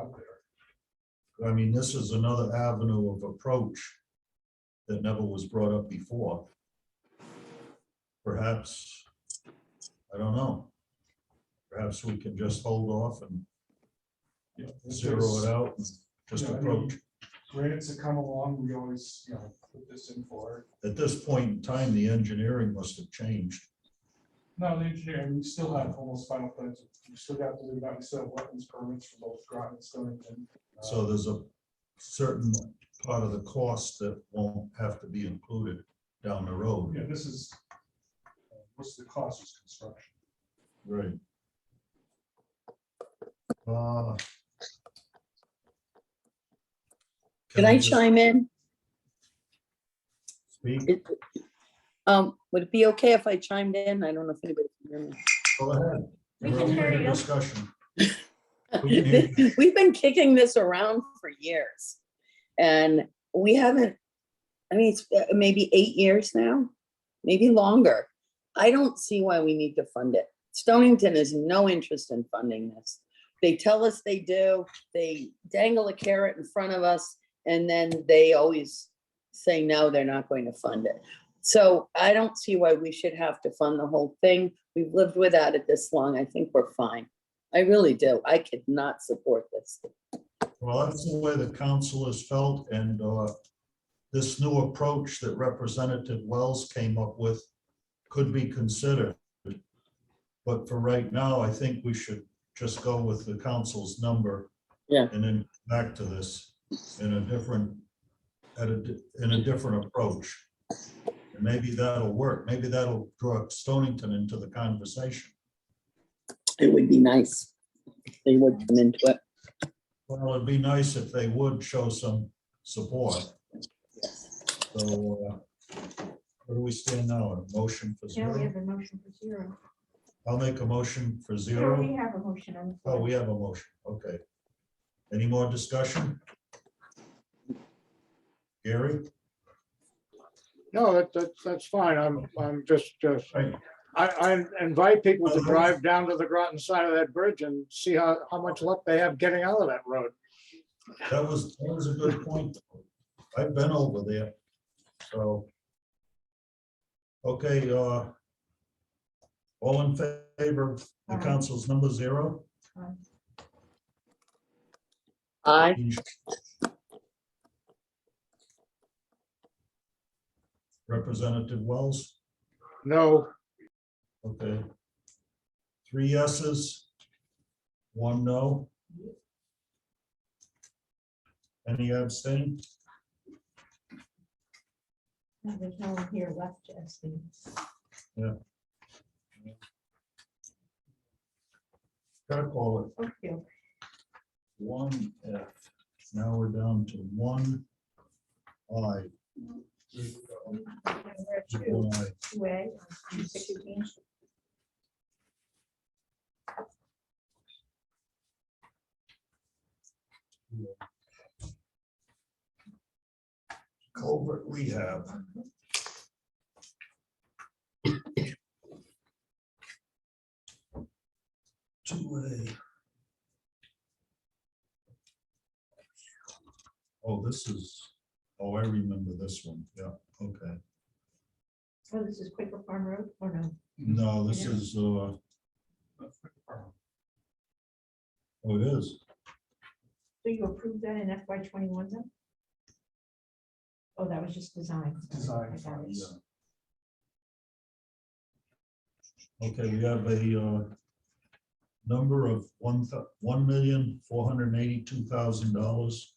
out there. I mean, this is another avenue of approach that never was brought up before. Perhaps, I don't know. Perhaps we can just hold off and zero it out and just approach. Grants that come along, we always, put this in for it. At this point in time, the engineering must have changed. No, the engineering, we still have almost final plans. We still got to do that. We still have wetlands permits for both Groton and Stonington. So there's a certain part of the cost that won't have to be included down the road. Yeah, this is, most of the cost is construction. Right. Can I just chime in? Speak, Would it be okay if I chimed in? I don't know if anybody can hear me. go ahead. We We're can hear open to you. discussion. We can hear you. We've been kicking this around for years. And we haven't, it's maybe 8 years now, maybe longer. I don't see why we need to fund it. Stonington has no interest in funding this. They tell us they do, they dangle a carrot in front of us, and then they always say, no, they're not going to fund it. So I don't see why we should have to fund the whole thing. We've lived without it this long. I think we're fine. I really do. I could not support this. Well, that's the way the council has felt, and this new approach that Representative Wells came up with could be considered. But for right now, I think we should just go with the council's number Yeah. And then back to this in a different, in a different approach. And maybe that'll work. Maybe that'll draw Stonington into the conversation. It would be nice. if They would come into it. Well, it'd be nice if they would show some support. So where do we stand now? A motion for Now we zero? have a motion for zero. I'll make a motion for We zero. already have a motion on the Oh, floor. we have a motion. Okay. Any more discussion? Gary? No, that's fine. I'm just, Right. I invite people to drive down to the Groton side of that bridge and see how much luck they have getting out of that road. That was a good point. I've been over there. So. Okay, all in favor of the Aye. council's number zero? I, Representative Wells? No, Okay. 3 yeses, 1 no. Any abstain? No, there's no one here left to abstain. Gotta call it Okay. 1F. Now we're down to 1I. We're at two, 1I. 2A, 216. Culvert Rehab. Two A. Oh, this is, oh, I remember this one. Yeah, okay. Oh, this is Quaker Farm Road, or no? No, this Yeah. is, oh, it is. So you approved that in FY '21 then? Oh, that was just design. Design, I got it. Yeah. Okay, we have a number of $1,482,000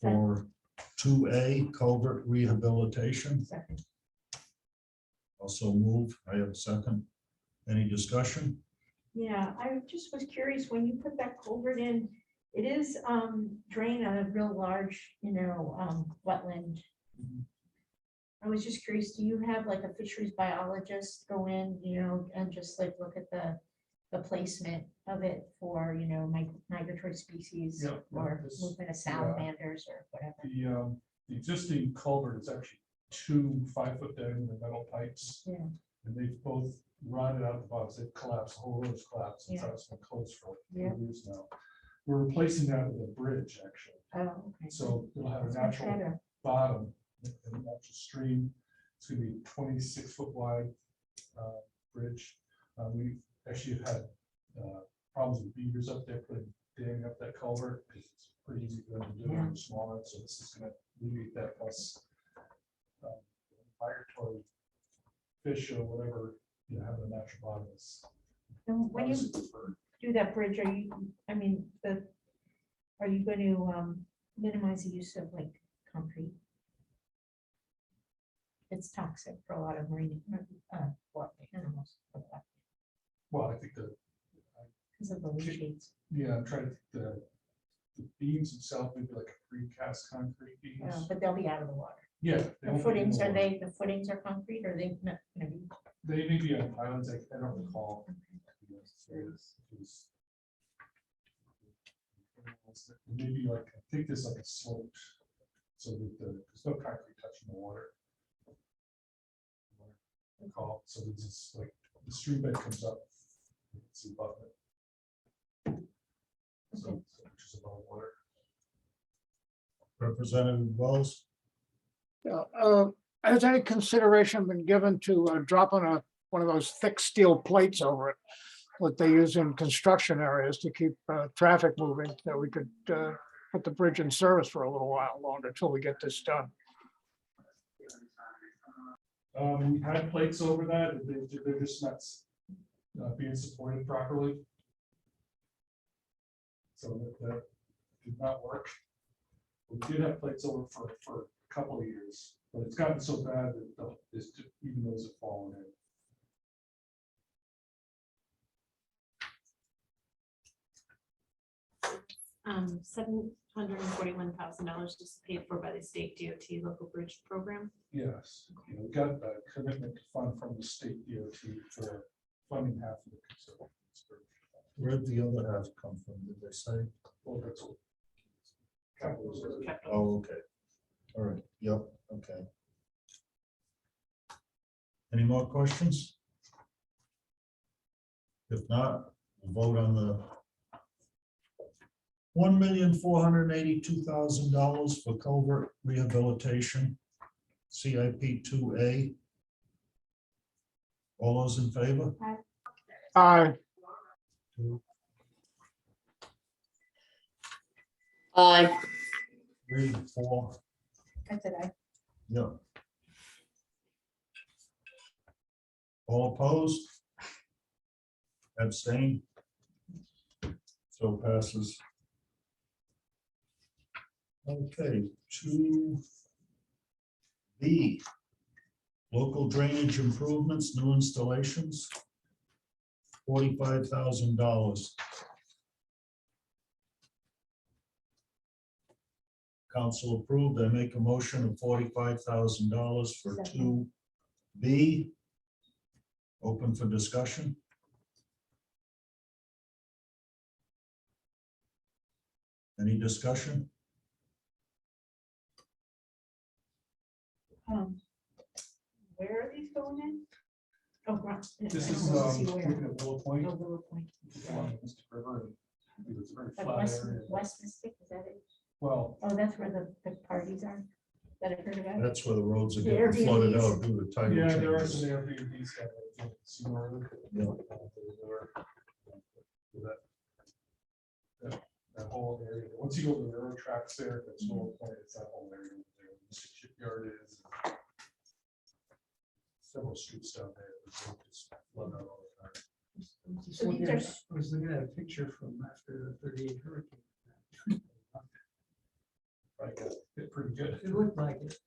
for 2A Culvert Rehabilitation. Second. Also move. I have a second. Any discussion? Yeah, I just was curious, when you put that culvert in, it is drained on a real large, wetland. I was just curious, do you have like a fisheries biologist go in, and just like look at the placement of it for, migratory species Yeah, or this- movement of salamanders or whatever? The existing culvert is actually 2 5-foot diameter metal pipes. Yeah. And they've both rotted out the bottoms. They've collapsed, the whole road has collapsed. It's Yeah. it's been closed for Yeah. years now. We're replacing that with a bridge, actually. Oh, okay. So it'll have a That's much natural better. bottom, and a natural stream. It's gonna be 26-foot wide bridge. We actually have had problems with beavers up there damming up that culvert, because it's pretty easy for them to do it on the smaller, so this is gonna alleviate that, plus migratory fish or whatever, having a natural bottom is. And when you obviously preferred. do that bridge, are you going to minimize the use of like concrete? It's toxic for a lot of marine animals Well, I think that, because of the leachates. yeah, I'm trying to, the beams themselves, maybe like a precast concrete beams. But they'll be out of the water. Yeah. they The won't be in footings, the are water. the footings are concrete, or are they not gonna be? They may be on islands, I don't recall. Maybe like, I think there's like a slope, so that there's no concrete touching the water. Recall, so it's just like, the stream bed comes up, it's above it. So, which is above water. Representative Wells? has any consideration been given to dropping one of those thick steel plates over it? What they use in construction areas to keep traffic moving, that we could put the bridge in service for a little while longer until we get this done. We had plates over that, they're just not being supported properly. So that did not work. We did have plates over for a couple of years, but it's gotten so bad that even those have fallen in. $741,000 just paid for by the state DOT local bridge program. Yes, we got a commitment to fund from the state DOT for funding half of the conservation. Where'd the other half come from, did they say? Well, that's what. Capital reserve. Oh, okay. All right, yep, okay. Any more questions? If not, we'll vote on the $1,482,000 for culvert rehabilitation, CIP 2A. All those in favor? Aye. 2, Aye. 3, 4. I said I. Yep. All opposed? Abstain? So passes. Okay, 2B. Local drainage improvements, new installations. $45,000. Council approved. I make a motion of $45,000 for 2B. Open for discussion. Any discussion? Where are these going in? Oh, right. This I is, don't see where. looking at Willow Point. Oh, Willow Point. along the Mystic River, and it's a very Like flat area. West Mystic, is that it? Well, Oh, that's where the parties are that I've heard about. That's where the roads are The getting flooded Airbnbs. out due to tidal yeah, there are changes. some Airbnbs that are similar. Yeah. That whole area, once you go to the railroad tracks there, that's Willow Point, it's that whole area there, the Mystic Shipyard is. Several streets down there, that just flood out all the time. So these are, I was looking at a picture from after the 38 hurricane. Like, it's pretty good. It looked like it.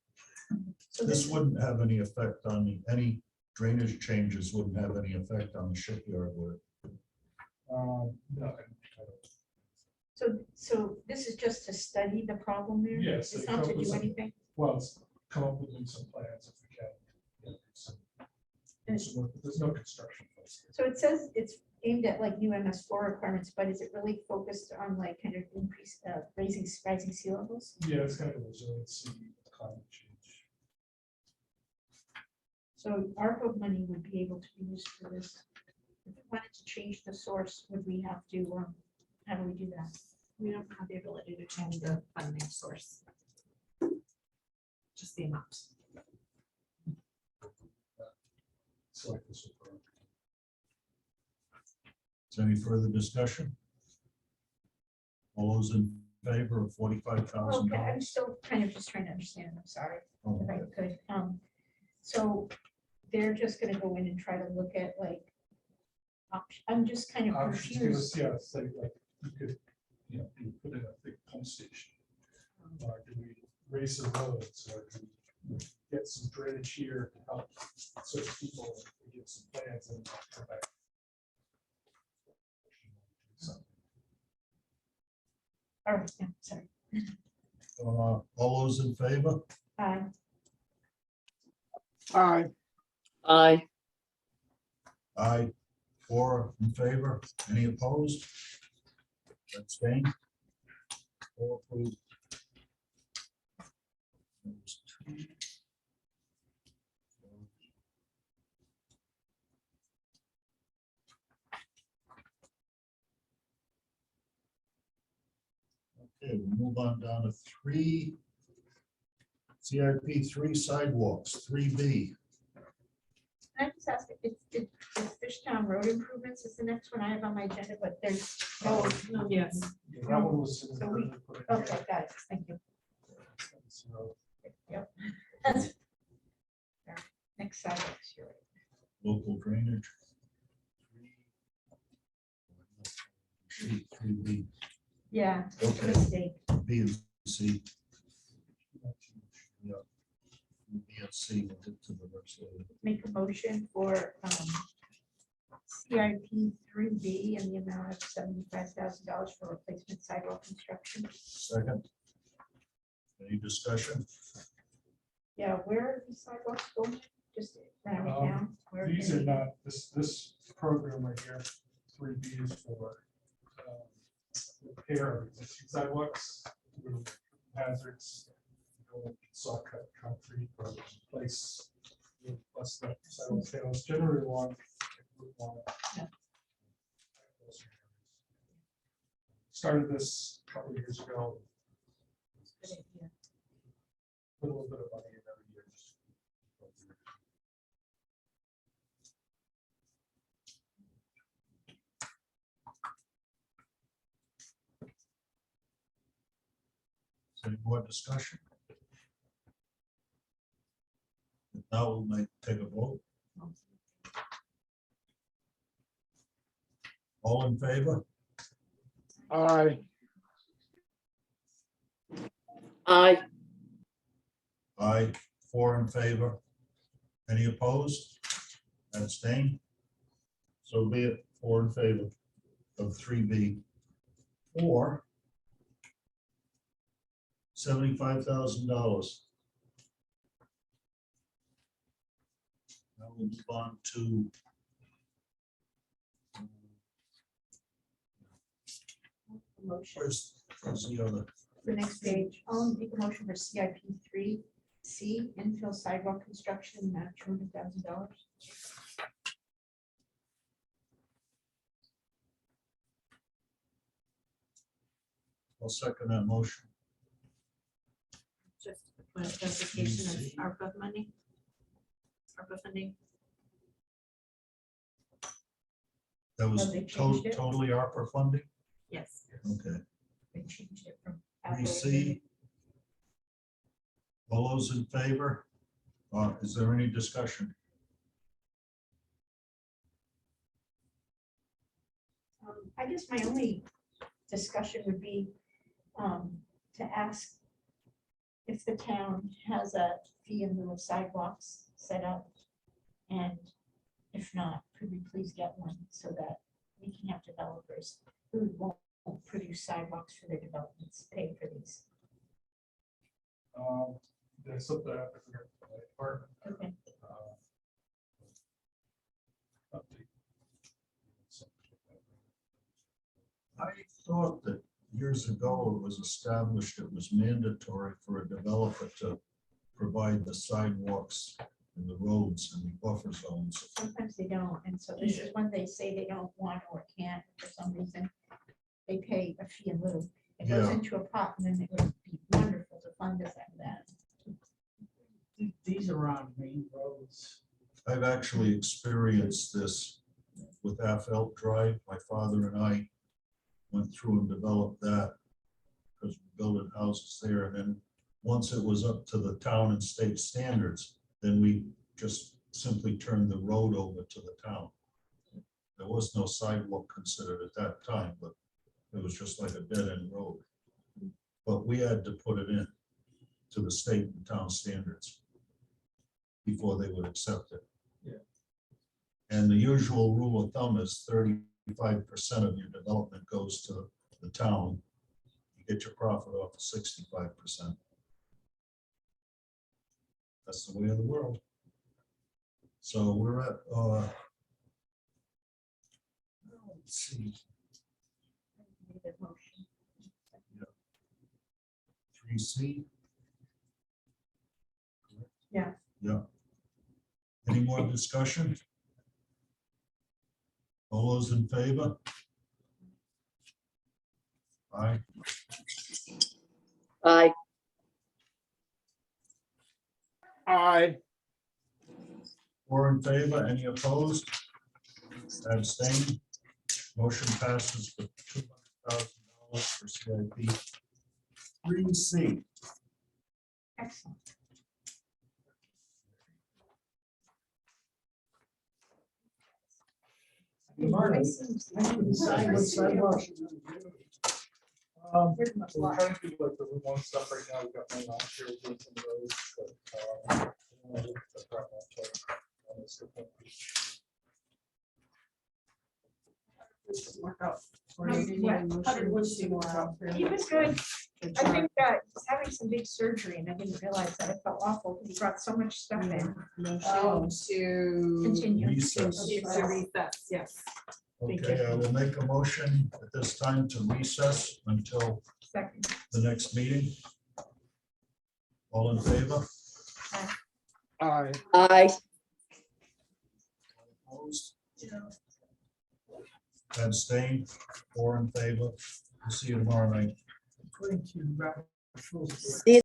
so This this, wouldn't have any effect on any drainage changes, wouldn't have any effect on the shipyard, would it? No, so this is just to study the problem there? Yes, It's they not come to up with do some- anything? well, it's come up with some plans if we can. There's no construction. So it says it's aimed at like new MS4 requirements, but is it really focused on like kind of increase, rising sea levels? Yeah, it's kind of a resiliency, climate change. So ARPA money would be able to be used for this. If we wanted to change the source, would we have to, how do we do that? We don't have the ability to change the funding source. Just the amount. Select this one. Is there any further discussion? All those in favor of $45,000? Okay, I'm still kind of just trying to understand, I'm sorry, Oh, if I could. So they're just gonna go in and try to look at like, I'm just kind of Options give confused. us, yeah, say like, you could, you know, you put in a big pump station. Or do we raise the roads, or do we get some drainage here to help certain people, and get some plans and come back. All right, yeah, sorry. All those in favor? Aye. Aye. Aye. Aye. 4 in favor. Any opposed? Abstain? 4 approved. Those 2. Okay, we'll move on down to 3. CIP 3 sidewalks, 3B. Can I just ask, it's Fishtown Road improvements is the next one I have on my agenda, but there's no, Yes. Yeah, that one was. So we- put in here. okay, got it, thank you. So, Yep. That's- Next sidewalk, you're right. Local drainage. 3B. Yeah, Okay. mistake. B and C. Yeah. B and C, we'll get to the rest of it. Make a motion for CIP 3B in the amount of $75,000 for replacement sidewalk construction. Second. Any discussion? Yeah, where are these sidewalks going? Just around town? Where These can are they- not, this program right here, 3B is for repair of existing sidewalks, remove hazards, saw cut concrete, or place less than sidewalk tails, generally along Route 1. Yeah. Started this a couple of years ago, Good idea. put a little bit of money in every year. Any more discussion? If not, we'll take a vote. All in favor? Aye. Aye. Aye, 4 in favor. Any opposed? Abstain? So be it, 4 in favor of 3B. 4. $75,000. Now we'll move on to Motion. where's the other? The next page, I'll make a motion for CIP 3C infill sidewalk construction, amount of $200,000. I'll second that motion. Just a point of clarification, is ARPA money? ARPA funding? That was Oh, they changed it? totally ARPA funding? Yes. Okay. They changed it from. 3C. All those in favor? Is there any discussion? I guess my only discussion would be to ask if the town has a fee in lieu of sidewalks set up. And if not, could we please get one so that we can have developers who won't produce sidewalks for their developments, pay for these. There's something I have to figure out with the department. Okay. Update. I thought that years ago it was established, it was mandatory for a developer to provide the sidewalks and the roads and the buffer zones. Sometimes they don't, and so this is when they say they don't want or can't for some reason. They pay a fee in lieu. It goes Yeah. into a pot, and then it would be wonderful to fund us like that. These are on main roads. I've actually experienced this with Elk Drive. My father and I went through and developed that because we're building houses there. And then once it was up to the town and state standards, then we just simply turned the road over to the town. There was no sidewalk considered at that time, but it was just like a dead end road. But we had to put it in to the state and town standards before they would accept it. Yeah. And the usual rule of thumb is 35% of your development goes to the town. You get your profit off of 65%. That's the way of the world. So we're at, let's see, Need a motion. 3C. Yeah. Yeah. Any more discussion? All those in favor? Aye. Aye. Aye. 4 in favor, any opposed? Abstain. Motion passes with $200,000 for CIP. 3C. Excellent. Marty, I can decide what sidewalks you're gonna do. Pretty much We're live. trying to do like the Route 1 stuff right now. We've got one last year doing some of those, but, we'll look at the front one, so, it's the point. Doesn't work out. How did What's the work out for He you? was good. I think he's having some big surgery and I didn't realize that. It felt awful. He brought so much stuff in. Oh, to. Continue. Recess. To recess, yes. Thank Okay, I will make a motion at this time to recess until Second. the next meeting. All in favor? Aye. I, Opposed? Abstain, 4 in favor. We'll see you tomorrow night. According to Robert Rules of Order, see you